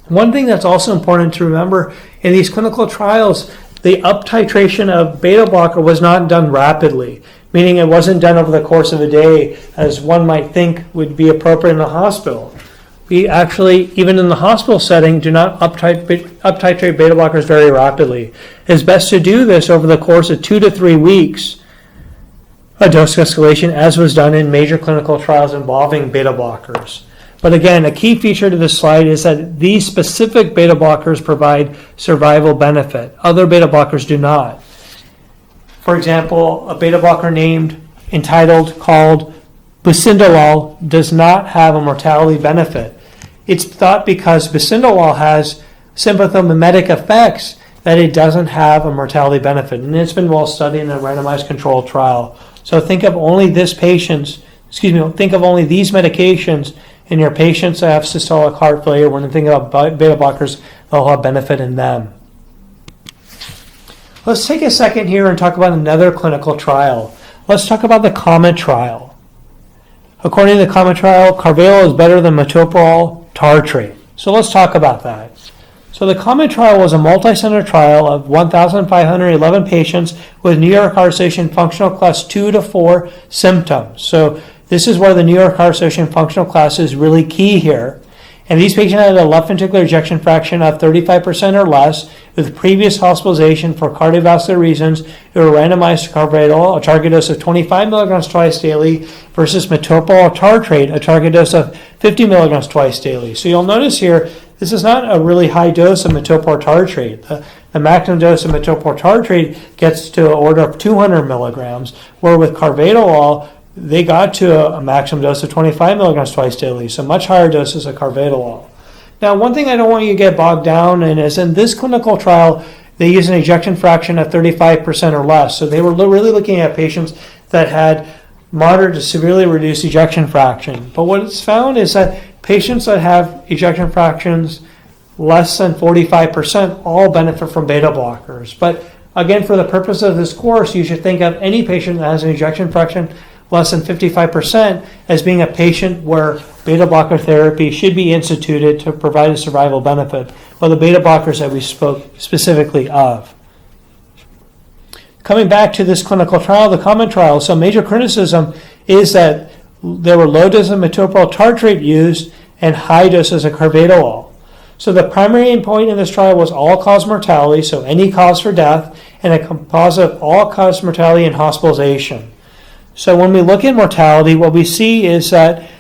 One thing that's also important to remember, in these clinical trials, the up-titration of beta blocker was not done rapidly, meaning it wasn't done over the course of a day, as one might think would be appropriate in a hospital. We actually, even in the hospital setting, do not up-titrate beta blockers very rapidly. It's best to do this over the course of 2 to 3 weeks, a dose escalation, as was done in major clinical trials involving beta blockers. But again, a key feature to this slide is that these specific beta blockers provide survival benefit. Other beta blockers do not. For example, a beta blocker called Vasodilator does not have a mortality benefit. It's thought because Vasodilator has sympathomimetic effects that it doesn't have a mortality benefit. And it's been well studied in a randomized controlled trial. So think of only these medications in your patients that have systolic heart failure. When you think about beta blockers, they'll have benefit in them. Let's take a second here and talk about another clinical trial. Let's talk about the COMET trial. According to the COMET trial, Carvedilol is better than Metoprolol Tartrate. So let's talk about that. So the COMET trial was a multi-center trial of 1,511 patients with New York Heart Association functional class 2 to 4 symptoms. So this is where the New York Heart Association functional class is really key here. And these patients had a left ventricular ejection fraction of 35% or less with previous hospitalization for cardiovascular reasons. They were randomized to Carvedilol, a target dose of 25 milligrams twice daily versus Metoprolol Tartrate, a target dose of 50 milligrams twice daily. So you'll notice here, this is not a really high dose of Metoprolol Tartrate. The maximum dose of Metoprolol Tartrate gets to an order of 200 milligrams, where with Carvedilol, they got to a maximum dose of 25 milligrams twice daily, so much higher doses of Carvedilol. Now, one thing I don't want you to get bogged down in is in this clinical trial, they used an ejection fraction of 35% or less. So they were really looking at patients that had moderate to severely reduced ejection fraction. But what it's found is that patients that have ejection fractions less than 45% all benefit from beta blockers. But again, for the purpose of this course, you should think of any patient that has an ejection fraction less than 55% as being a patient where beta blocker therapy should be instituted to provide a survival benefit, but the beta blockers that we spoke specifically of. Coming back to this clinical trial, the COMET trial, so major criticism is that there were low doses of Metoprolol Tartrate used and high doses of Carvedilol. So the primary endpoint in this trial was all-cause mortality, so any cause for death, and a composite of all-cause mortality and hospitalization. So when we look at mortality, what we see is that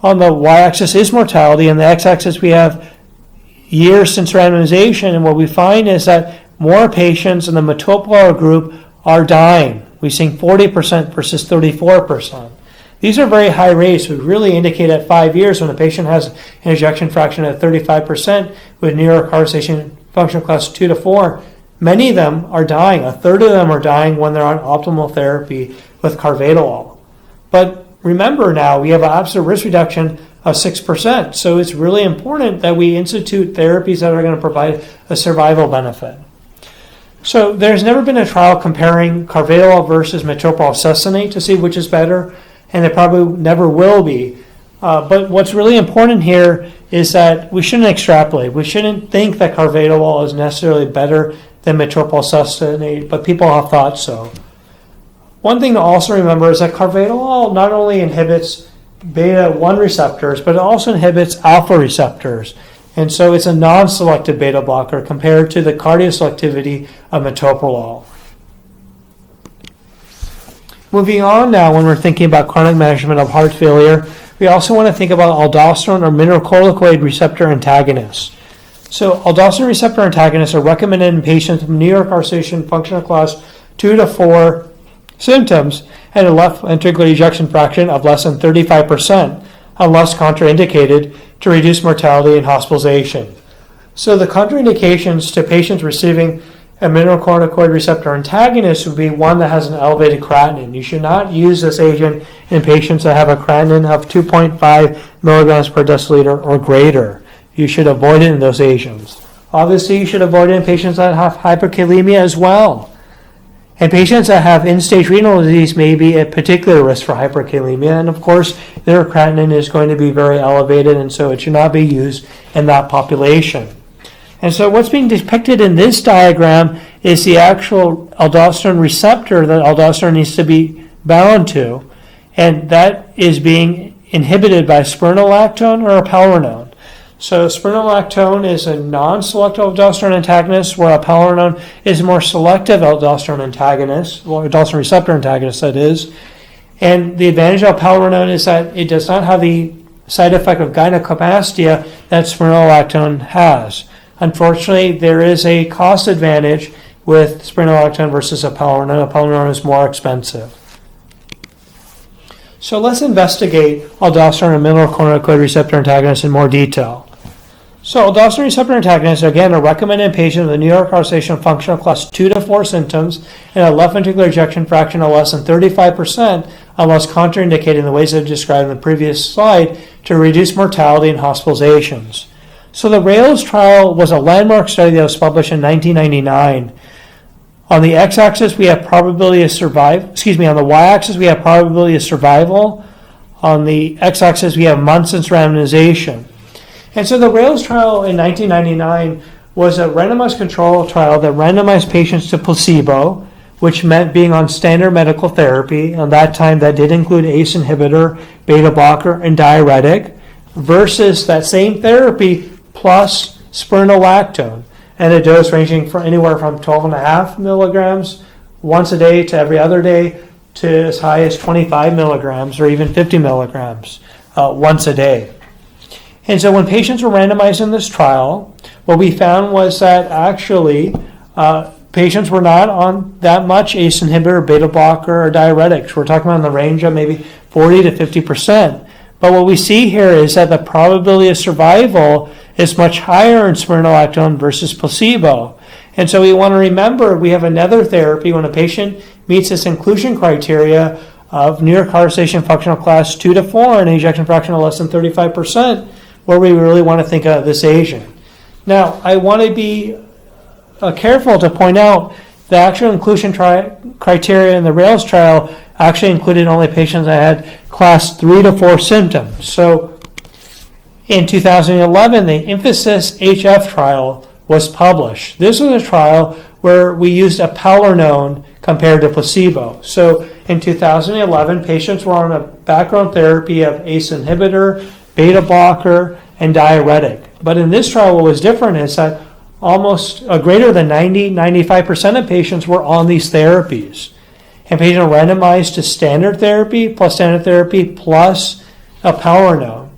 on the y-axis is mortality, and the x-axis we have years since randomization, and what we find is that more patients in the Metoprolol group are dying. We're seeing 40% versus 34%. These are very high rates, which really indicate at 5 years when a patient has an ejection fraction of 35% with New York Heart Association functional class 2 to 4, many of them are dying. A third of them are dying when they're on optimal therapy with Carvedilol. But remember now, we have an absolute risk reduction of 6%. So it's really important that we institute therapies that are going to provide a survival benefit. So there's never been a trial comparing Carvedilol versus Metoprolol Succinate to see which is better, and there probably never will be. But what's really important here is that we shouldn't extrapolate. We shouldn't think that Carvedilol is necessarily better than Metoprolol Succinate, but people have thought so. One thing to also remember is that Carvedilol not only inhibits beta-1 receptors, but it also inhibits alpha receptors. And so it's a non-selective beta blocker compared to the cardioselectivity of Metoprolol. Moving on now, when we're thinking about chronic management of heart failure, we also want to think about aldosterone or mineralocorticoid receptor antagonists. So aldosterone receptor antagonists are recommended in patients with New York Heart Association functional class 2 to 4 symptoms and a left ventricular ejection fraction of less than 35%, unless contraindicated, to reduce mortality and hospitalization. So the contraindications to patients receiving a mineralocorticoid receptor antagonist would be one that has an elevated creatinine. You should not use this agent in patients that have a creatinine of 2.5 milligrams per deciliter or greater. You should avoid it in those agents. Obviously, you should avoid it in patients that have hyperkalemia as well. And patients that have end-stage renal disease may be at particular risk for hyperkalemia, and of course, their creatinine is going to be very elevated, and so it should not be used in that population. And so what's being depicted in this diagram is the actual aldosterone receptor that aldosterone needs to be bound to, and that is being inhibited by spironolactone or apelrinone. So spironolactone is a non-selective aldosterone antagonist, where apelrinone is a more selective aldosterone antagonist, or aldosterone receptor antagonist, that is. And the advantage of apelrinone is that it does not have the side effect of gynecomastia that spironolactone has. Unfortunately, there is a cost advantage with spironolactone versus apelrinone. Apelrinone is more expensive. So let's investigate aldosterone and mineralocorticoid receptor antagonists in more detail. So aldosterone receptor antagonists, again, are recommended in patients with a New York Heart Association functional class 2 to 4 symptoms and a left ventricular ejection fraction of less than 35%, unless contraindicated in the ways I've described in the previous slide, to reduce mortality and hospitalizations. So the RAILS trial was a landmark study that was published in 1999. On the x-axis, we have probability of survival. On the y-axis, we have probability of survival. On the x-axis, we have months since randomization. And so the RAILS trial in 1999 was a randomized control trial that randomized patients to placebo, which meant being on standard medical therapy. And that time, that did include ACE inhibitor, beta blocker, and diuretic, versus that same therapy plus spironolactone, and a dose ranging from anywhere from 12.5 milligrams once a day to every other day to as high as 25 milligrams or even 50 milligrams once a day. And so when patients were randomized in this trial, what we found was that actually patients were not on that much ACE inhibitor, beta blocker, or diuretics. We're talking about in the range of maybe 40 to 50%. But what we see here is that the probability of survival is much higher in spironolactone versus placebo. And so we want to remember we have another therapy when a patient meets this inclusion criteria of New York Heart Association functional class 2 to 4 and an ejection fraction of less than 35%, where we really want to think of this agent. Now, I want to be careful to point out the actual inclusion criteria in the RAILS trial actually included only patients that had class 3 to 4 symptoms. So in 2011, the Emphasis HF trial was published. This was a trial where we used eplerenone compared to placebo. So in 2011, patients were on a background therapy of ACE inhibitor, beta blocker, and diuretic. But in this trial, what was different is that almost greater than 95% of patients were on these therapies. And patients were randomized to standard therapy plus eplerenone.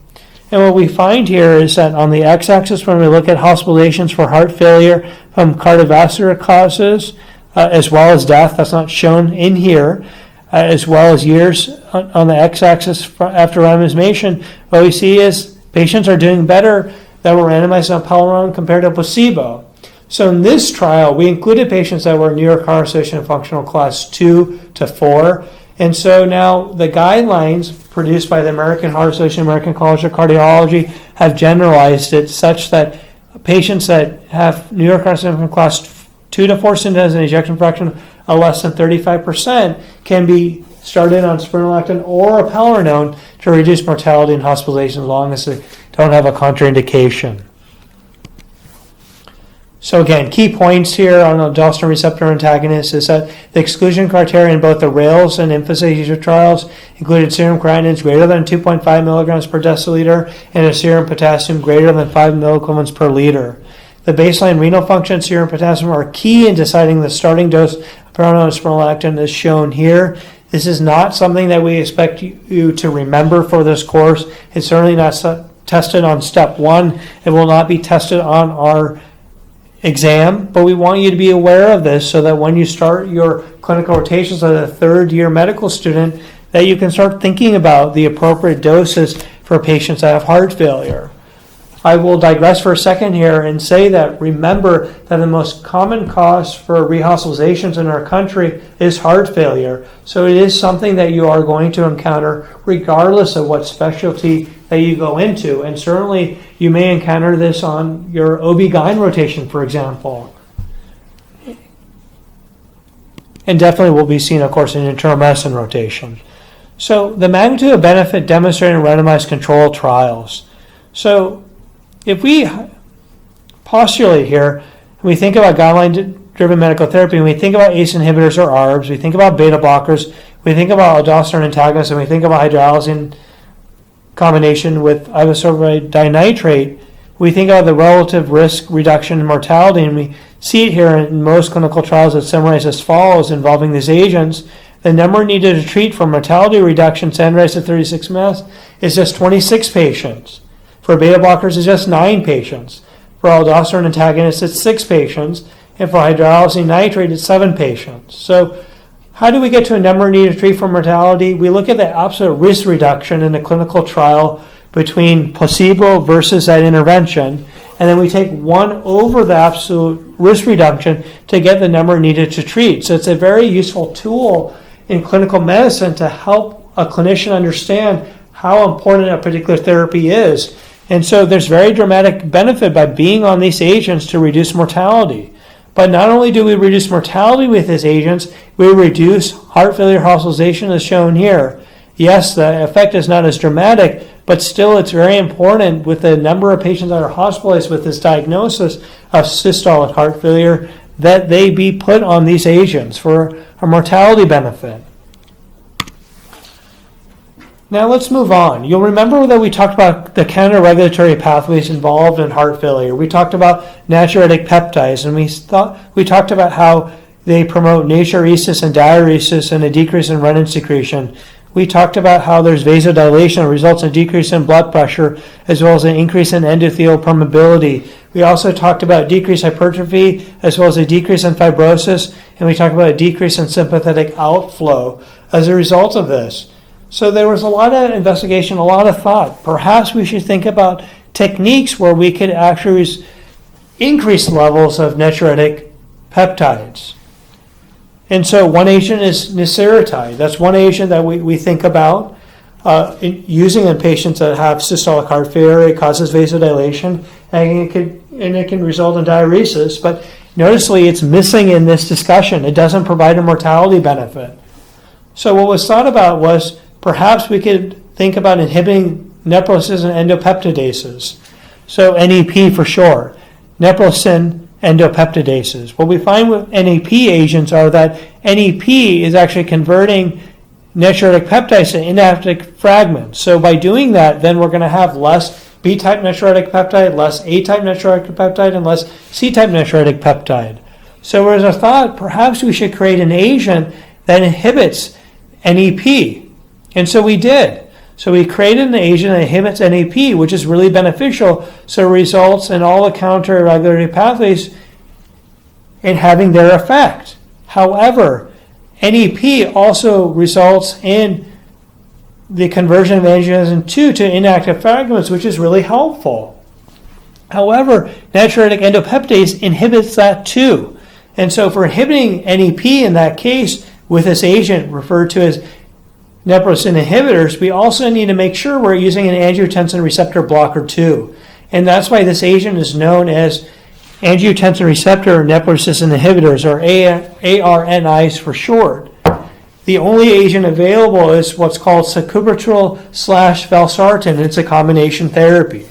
And what we find here is that on the x-axis, when we look at hospitalizations for heart failure from cardiovascular causes, as well as death, that's not shown in here, as well as years on the x-axis after randomization, what we see is patients are doing better that were randomized on eplerenone compared to placebo. So in this trial, we included patients that were New York Heart Association functional class 2 to 4. And so now the guidelines produced by the American Heart Association, American College of Cardiology have generalized it such that patients that have New York Heart Association class 2 to 4 symptoms and ejection fraction of less than 35% can be started on spironolactone or eplerenone to reduce mortality and hospitalization as long as they don't have a contraindication. So again, key points here on aldosterone receptor antagonists is that the exclusion criteria in both the RAILS and Emphasis trials included serum creatinines greater than 2.5 milligrams per deciliter and a serum potassium greater than 5 milliequivalents per liter. The baseline renal function, serum potassium are key in deciding the starting dose of eplerenone and spironolactone as shown here. This is not something that we expect you to remember for this course. It's certainly not tested on step 1. It will not be tested on our exam, but we want you to be aware of this so that when you start your clinical rotations as a third-year medical student, that you can start thinking about the appropriate doses for patients that have heart failure. I will digress for a second here and say that remember that the most common cause for rehospitalizations in our country is heart failure. So it is something that you are going to encounter regardless of what specialty that you go into. And certainly you may encounter this on your OB-GYN rotation, for example. And definitely will be seen, of course, in internal medicine rotation. So the magnitude of benefit demonstrated in randomized controlled trials. So if we postulate here, we think about guideline-driven medical therapy, and we think about ACE inhibitors or ARBs, we think about beta blockers, we think about aldosterone antagonists, and we think about hydralazine combination with ivosapropyl dinitrate, we think about the relative risk reduction in mortality, and we see it here in most clinical trials that summarize as follows involving these agents. The number needed to treat for mortality reduction standardized at 36 months is just 26 patients. For beta blockers, it's just 9 patients. For aldosterone antagonists, it's 6 patients. And for hydralazine nitrate, it's 7 patients. So how do we get to a number needed to treat for mortality? We look at the absolute risk reduction in a clinical trial between placebo versus that intervention. And then we take 1 over the absolute risk reduction to get the number needed to treat. So it's a very useful tool in clinical medicine to help a clinician understand how important a particular therapy is. And so there's very dramatic benefit by being on these agents to reduce mortality. But not only do we reduce mortality with these agents, we reduce heart failure hospitalization as shown here. Yes, the effect is not as dramatic, but still it's very important with the number of patients that are hospitalized with this diagnosis of systolic heart failure that they be put on these agents for a mortality benefit. Now let's move on. You'll remember that we talked about the counter-regulatory pathways involved in heart failure. We talked about natriuretic peptides, and we talked about how they promote natriuresis and diuresis and a decrease in renin secretion. We talked about how there's vasodilation, results in a decrease in blood pressure, as well as an increase in endothelial permeability. We also talked about decreased hypertrophy, as well as a decrease in fibrosis, and we talked about a decrease in sympathetic outflow as a result of this. So there was a lot of investigation, a lot of thought. Perhaps we should think about techniques where we could actually increase levels of natriuretic peptides. And so one agent is nesiratide. That's one agent that we think about using in patients that have systolic heart failure. It causes vasodilation, and it can result in diuresis. But noticeably, it's missing in this discussion. It doesn't provide a mortality benefit. So what was thought about was perhaps we could think about inhibiting neprilysin endopeptidases. So NEP for short, neprilysin endopeptidases. What we find with NEP agents are that NEP is actually converting natriuretic peptides to inactive fragments. So by doing that, then we're going to have less B-type natriuretic peptide, less A-type natriuretic peptide, and less C-type natriuretic peptide. So there's a thought, perhaps we should create an agent that inhibits NEP. And so we did. So we created an agent that inhibits NEP, which is really beneficial, so it results in all the counter-regulatory pathways in having their effect. However, NEP also results in the conversion of angiotensin II to inactive fragments, which is really helpful. However, natriuretic endopeptidase inhibits that too. And so for inhibiting NEP in that case with this agent referred to as neprilysin inhibitors, we also need to make sure we're using an angiotensin receptor blocker too. And that's why this agent is known as angiotensin receptor neprilysin inhibitors, or ARNIs for short. The only agent available is what's called sacubitril/valsartan. It's a combination therapy.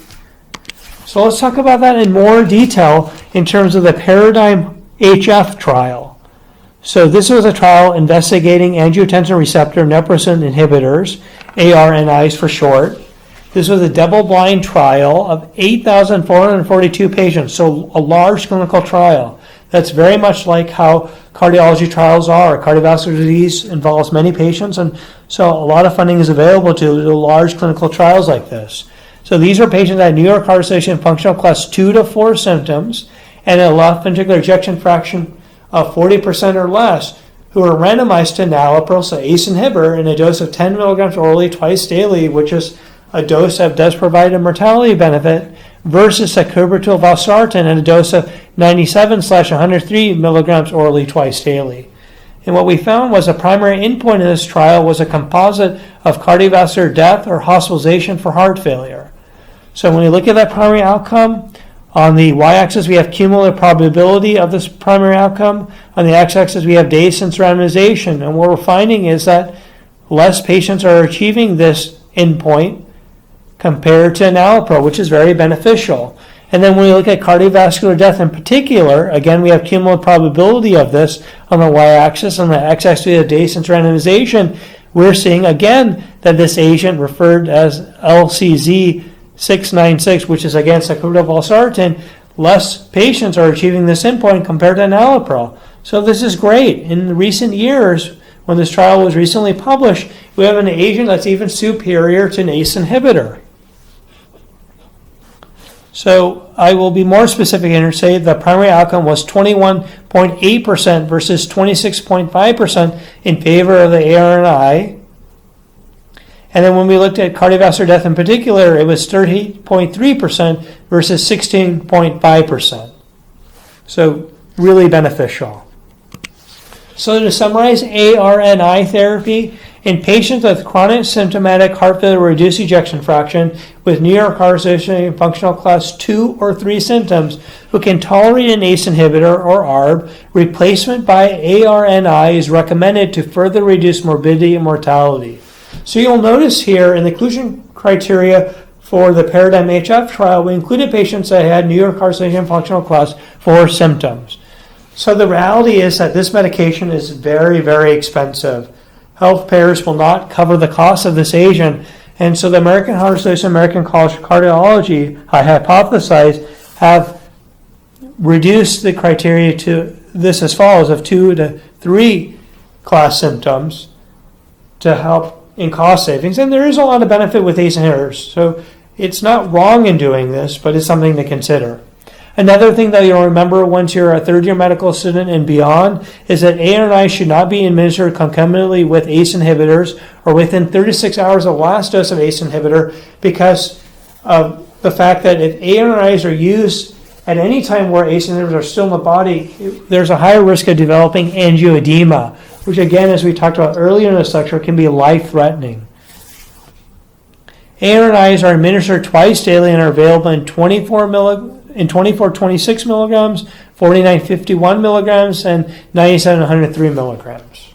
So let's talk about that in more detail in terms of the Paradigm HF trial. So this was a trial investigating angiotensin receptor neprilysin inhibitors, ARNIs for short. This was a double-blind trial of 8,442 patients, so a large clinical trial. That's very much like how cardiology trials are. Cardiovascular disease involves many patients, and so a lot of funding is available to do large clinical trials like this. So these are patients that had New York Heart Association functional class 2 to 4 symptoms and a left ventricular ejection fraction of 40% or less, who are randomized to enalapril, so ACE inhibitor, in a dose of 10 milligrams orally twice daily, which is a dose that does provide a mortality benefit, versus sacubitril valsartan at a dose of 97/103 milligrams orally twice daily. And what we found was a primary endpoint in this trial was a composite of cardiovascular death or hospitalization for heart failure. So when we look at that primary outcome, on the y-axis, we have cumulative probability of this primary outcome. On the x-axis, we have days since randomization. And what we're finding is that less patients are achieving this endpoint compared to enalapril, which is very beneficial. And then when we look at cardiovascular death in particular, again, we have cumulative probability of this on the y-axis. On the x-axis, we have days since randomization. We're seeing, again, that this agent referred as LCZ696, which is again sacubitril valsartan, less patients are achieving this endpoint compared to enalapril. So this is great. In recent years, when this trial was recently published, we have an agent that's even superior to an ACE inhibitor. So I will be more specific and say the primary outcome was 21.8% versus 26.5% in favor of the ARNI. And then when we looked at cardiovascular death in particular, it was 30.3% versus 16.5%. So really beneficial. So to summarize ARNI therapy, in patients with chronic symptomatic heart failure with reduced ejection fraction with New York Heart Association functional class 2 or 3 symptoms who can tolerate an ACE inhibitor or ARB, replacement by ARNI is recommended to further reduce morbidity and mortality. So you'll notice here in the inclusion criteria for the Paradigm HF trial, we included patients that had New York Heart Association functional class 4 symptoms. So the reality is that this medication is very, very expensive. Health payers will not cover the cost of this agent, and so the American Heart Association, American College of Cardiology, I hypothesize, have reduced the criteria to this as follows, of 2 to 3 class symptoms to help in cost savings. And there is a lot of benefit with ACE inhibitors, so it's not wrong in doing this, but it's something to consider. Another thing that you'll remember once you're a third-year medical student and beyond is that ARNI should not be administered concomitantly with ACE inhibitors or within 36 hours of the last dose of ACE inhibitor because of the fact that if ARNIs are used at any time where ACE inhibitors are still in the body, there's a higher risk of developing angioedema, which again, as we talked about earlier in this lecture, can be life-threatening. ARNIs are administered twice daily and are available in 2426 milligrams, 4951 milligrams, and 9703 milligrams.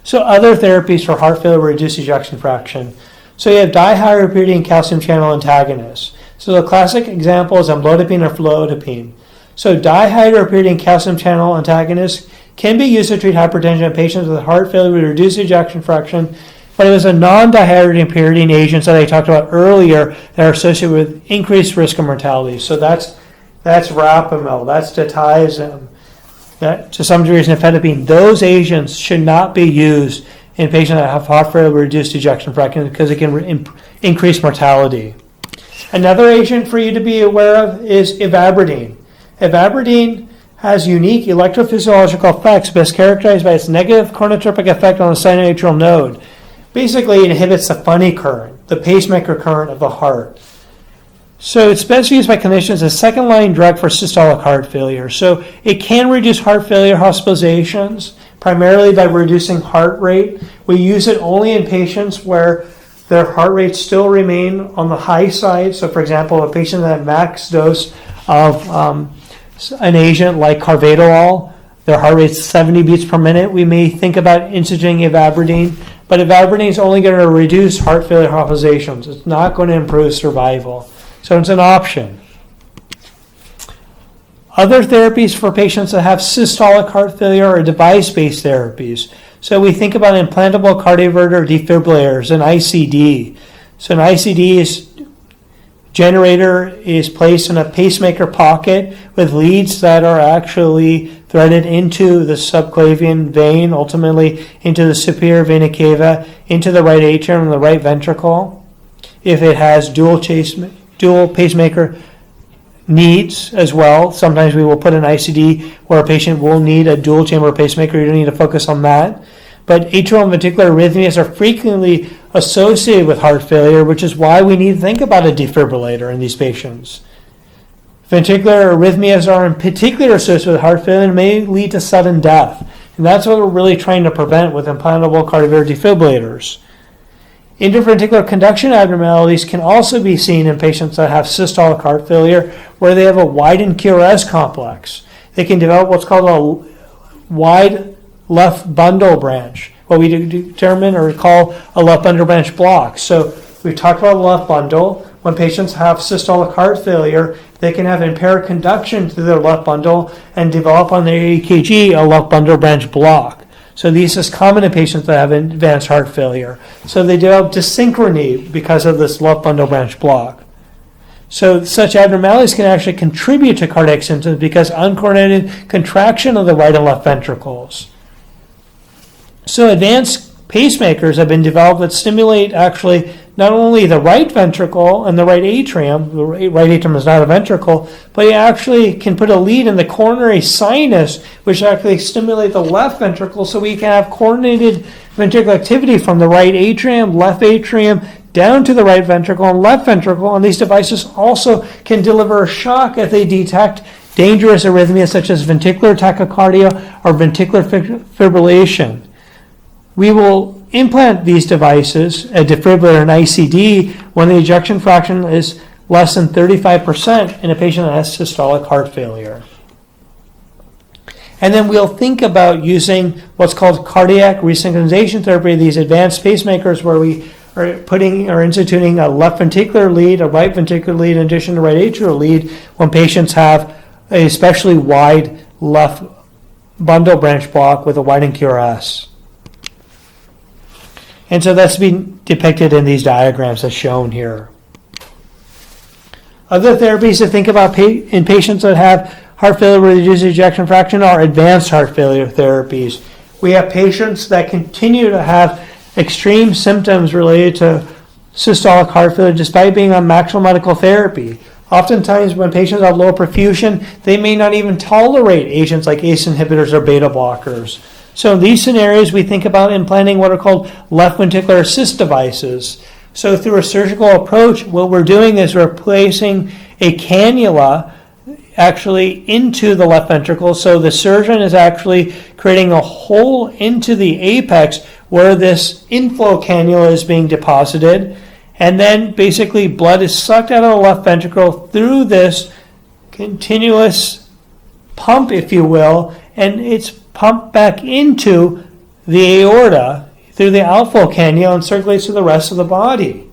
So other therapies for heart failure with reduced ejection fraction. So you have dihydropyridine calcium channel antagonists. So the classic example is amlodipine or felodipine. So dihydropyridine calcium channel antagonists can be used to treat hypertension in patients with heart failure with reduced ejection fraction, but it was a non-dihydropyridine agents that I talked about earlier that are associated with increased risk of mortality. So that's rapamycin, that's diazepam, that to some degree is nifedipine. Those agents should not be used in patients that have heart failure with reduced ejection fraction because it can increase mortality. Another agent for you to be aware of is ivabradine. Ivabradine has unique electrophysiological effects best characterized by its negative chronotropic effect on the sinoatrial node. Basically, it inhibits the funny current, the pacemaker current of the heart. So it's best used by clinicians as a second-line drug for systolic heart failure. So it can reduce heart failure hospitalizations, primarily by reducing heart rate. We use it only in patients where their heart rates still remain on the high side. So, for example, a patient that max dose of an agent like Carvedilol, their heart rate's 70 beats per minute, we may think about instituting ivabradine. But ivabradine is only going to reduce heart failure hospitalizations. It's not going to improve survival. So it's an option. Other therapies for patients that have systolic heart failure are device-based therapies. So we think about implantable cardioverter defibrillators, an ICD. So an ICD generator is placed in a pacemaker pocket with leads that are actually threaded into the subclavian vein, ultimately into the superior vena cava, into the right atrium and the right ventricle. If it has dual pacemaker needs as well, sometimes we will put an ICD where a patient will need a dual chamber pacemaker. You don't need to focus on that. But atrial and ventricular arrhythmias are frequently associated with heart failure, which is why we need to think about a defibrillator in these patients. Ventricular arrhythmias are in particular associated with heart failure and may lead to sudden death. And that's what we're really trying to prevent with implantable cardioverter defibrillators. Interventricular conduction abnormalities can also be seen in patients that have systolic heart failure where they have a widened QRS complex. They can develop what's called a wide left bundle branch, what we determine or call a left bundle branch block. So we've talked about the left bundle. When patients have systolic heart failure, they can have impaired conduction through their left bundle and develop on their EKG a left bundle branch block. So this is common in patients that have advanced heart failure. So they develop dysynchrony because of this left bundle branch block. So such abnormalities can actually contribute to cardiac symptoms because uncoordinated contraction of the right and left ventricles. So advanced pacemakers have been developed that stimulate actually not only the right ventricle and the right atrium is not a ventricle, but it actually can put a lead in the coronary sinus, which actually stimulate the left ventricle, so we can have coordinated ventricular activity from the right atrium, left atrium, down to the right ventricle and left ventricle. And these devices also can deliver a shock if they detect dangerous arrhythmias such as ventricular tachycardia or ventricular fibrillation. we will implant these devices, a defibrillator and ICD, when the ejection fraction is less than 35% in a patient that has systolic heart failure. And then we'll think about using what's called cardiac resynchronization therapy, these advanced pacemakers where we are putting or instituting a left ventricular lead, a right ventricular lead, in addition to right atrial lead, when patients have a especially wide left bundle branch block with a widening QRS. And so that's being depicted in these diagrams as shown here. Other therapies to think about in patients that have heart failure with reduced ejection fraction are advanced heart failure therapies. We have patients that continue to have extreme symptoms related to systolic heart failure despite being on maximal medical therapy. Oftentimes when patients have low perfusion, they may not even tolerate agents like ACE inhibitors or beta blockers. So in these scenarios, we think about implanting what are called left ventricular assist devices. So through a surgical approach, what we're doing is we're placing a cannula actually into the left ventricle. So the surgeon is actually creating a hole into the apex where this inflow cannula is being deposited. And then basically blood is sucked out of the left ventricle through this continuous pump, if you will, and it's pumped back into the aorta through the outflow cannula and circulates to the rest of the body.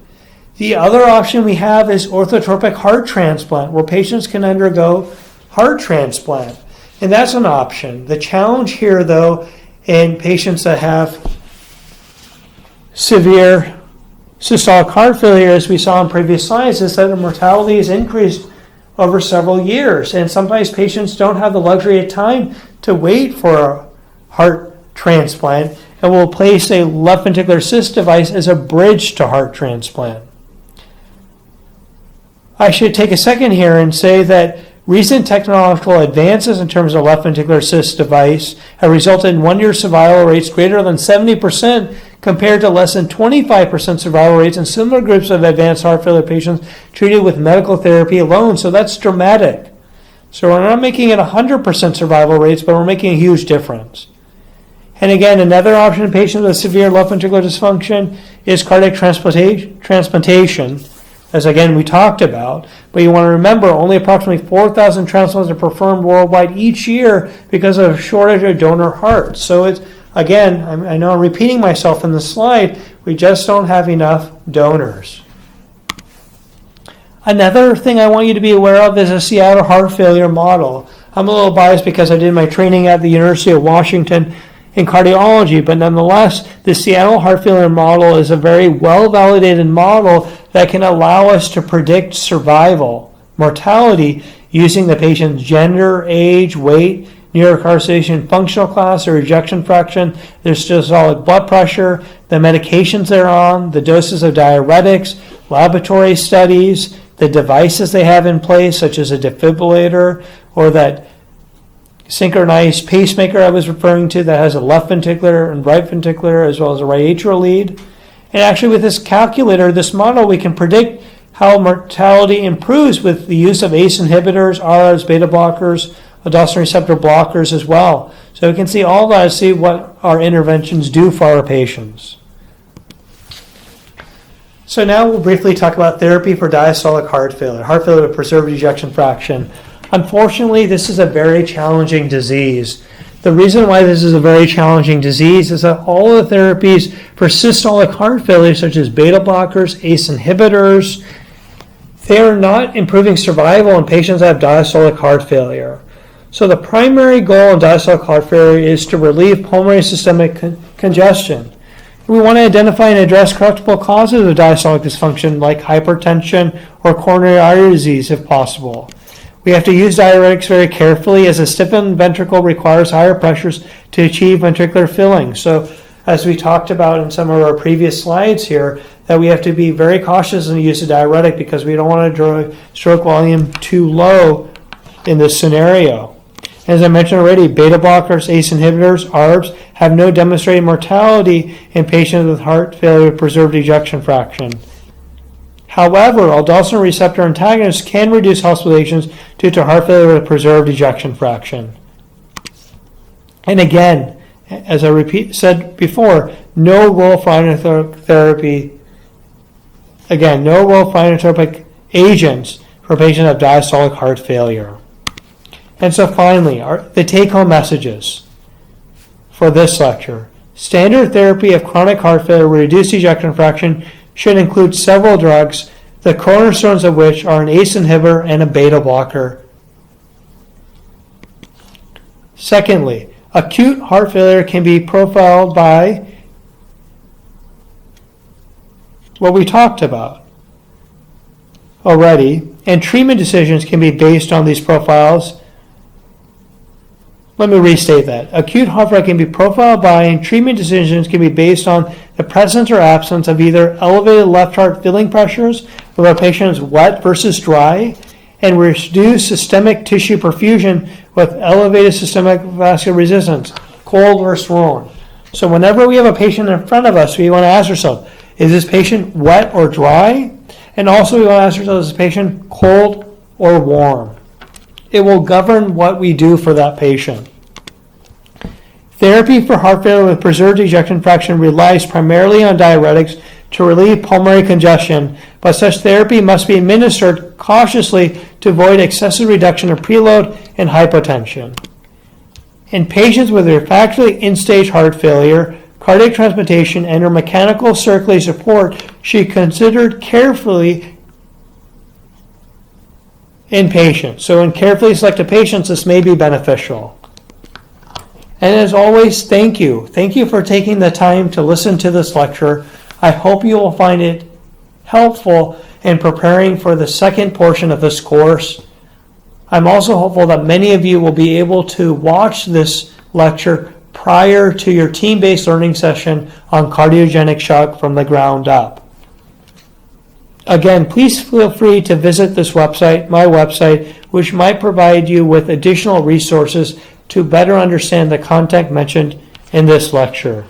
The other option we have is orthotropic heart transplant, where patients can undergo heart transplant, and that's an option. The challenge here, though, in patients that have severe systolic heart failure, as we saw in previous slides, is that the mortality is increased over several years, and sometimes patients don't have the luxury of time to wait for a heart transplant, and will place a left ventricular assist device as a bridge to heart transplant. I should take a second here and say that recent technological advances in terms of left ventricular assist device have resulted in 1-year survival rates greater than 70% compared to less than 25% survival rates in similar groups of advanced heart failure patients treated with medical therapy alone. So that's dramatic. So we're not making it 100% survival rates, but we're making a huge difference. And again, another option in patients with severe left ventricular dysfunction is cardiac transplantation, as again we talked about. But you want to remember, only approximately 4,000 transplants are performed worldwide each year because of a shortage of donor hearts. So it's, again, I know I'm repeating myself in the slide, we just don't have enough donors. Another thing I want you to be aware of is a Seattle heart failure model. I'm a little biased because I did my training at the University of Washington in cardiology, but nonetheless, the Seattle heart failure model is a very well-validated model that can allow us to predict survival, mortality, using the patient's gender, age, weight, New York Heart Association functional class or ejection fraction, their systolic blood pressure, the medications they're on, the doses of diuretics, laboratory studies, the devices they have in place, such as a defibrillator or that synchronized pacemaker I was referring to that has a left ventricular and right ventricular as well as a right atrial lead. And actually with this calculator, this model, we can predict how mortality improves with the use of ACE inhibitors, ARBs, beta blockers, aldosterone receptor blockers as well. So we can see all that and see what our interventions do for our patients. So now we'll briefly talk about therapy for diastolic heart failure with preserved ejection fraction. Unfortunately, this is a very challenging disease. The reason why this is a very challenging disease is that all the therapies for systolic heart failure, such as beta blockers, ACE inhibitors, they are not improving survival in patients that have diastolic heart failure. So the primary goal in diastolic heart failure is to relieve pulmonary systemic congestion. We want to identify and address correctable causes of diastolic dysfunction like hypertension or coronary artery disease if possible. We have to use diuretics very carefully as a stiffened ventricle requires higher pressures to achieve ventricular filling. So as we talked about in some of our previous slides here, that we have to be very cautious in the use of diuretic because we don't want to draw stroke volume too low in this scenario. As I mentioned already, beta blockers, ACE inhibitors, ARBs have no demonstrated mortality in patients with heart failure with preserved ejection fraction. However, aldosterone receptor antagonists can reduce hospitalizations due to heart failure with preserved ejection fraction. And again, As I said before, no role for inotropic therapy. Again, no role for inotropic agents for patients of diastolic heart failure. And so finally, the take-home messages for this lecture. Standard therapy of chronic heart failure with reduced ejection fraction should include several drugs, the cornerstones of which are an ACE inhibitor and a beta blocker. Secondly, acute heart failure can be profiled by what we talked about already, and treatment decisions can be based on these profiles. Let me restate that. Acute heart failure can be profiled by, and treatment decisions can be based on the presence or absence of either elevated left heart filling pressures, where a patient is wet versus dry, and reduced systemic tissue perfusion with elevated systemic vascular resistance, cold versus warm. So whenever we have a patient in front of us, we want to ask ourselves, is this patient wet or dry? And also we want to ask ourselves, is this patient cold or warm? It will govern what we do for that patient. Therapy for heart failure with preserved ejection fraction relies primarily on diuretics to relieve pulmonary congestion, but such therapy must be administered cautiously to avoid excessive reduction of preload and hypotension. In patients with refractory end-stage heart failure, cardiac transplantation and or mechanical circulatory support should be considered carefully in patients. So in carefully selected patients, this may be beneficial. And as always, thank you. Thank you for taking the time to listen to this lecture. I hope you will find it helpful in preparing for the second portion of this course. I'm also hopeful that many of you will be able to watch this lecture prior to your team-based learning session on cardiogenic shock from the ground up. Again, please feel free to visit this website, my website, which might provide you with additional resources to better understand the content mentioned in this lecture.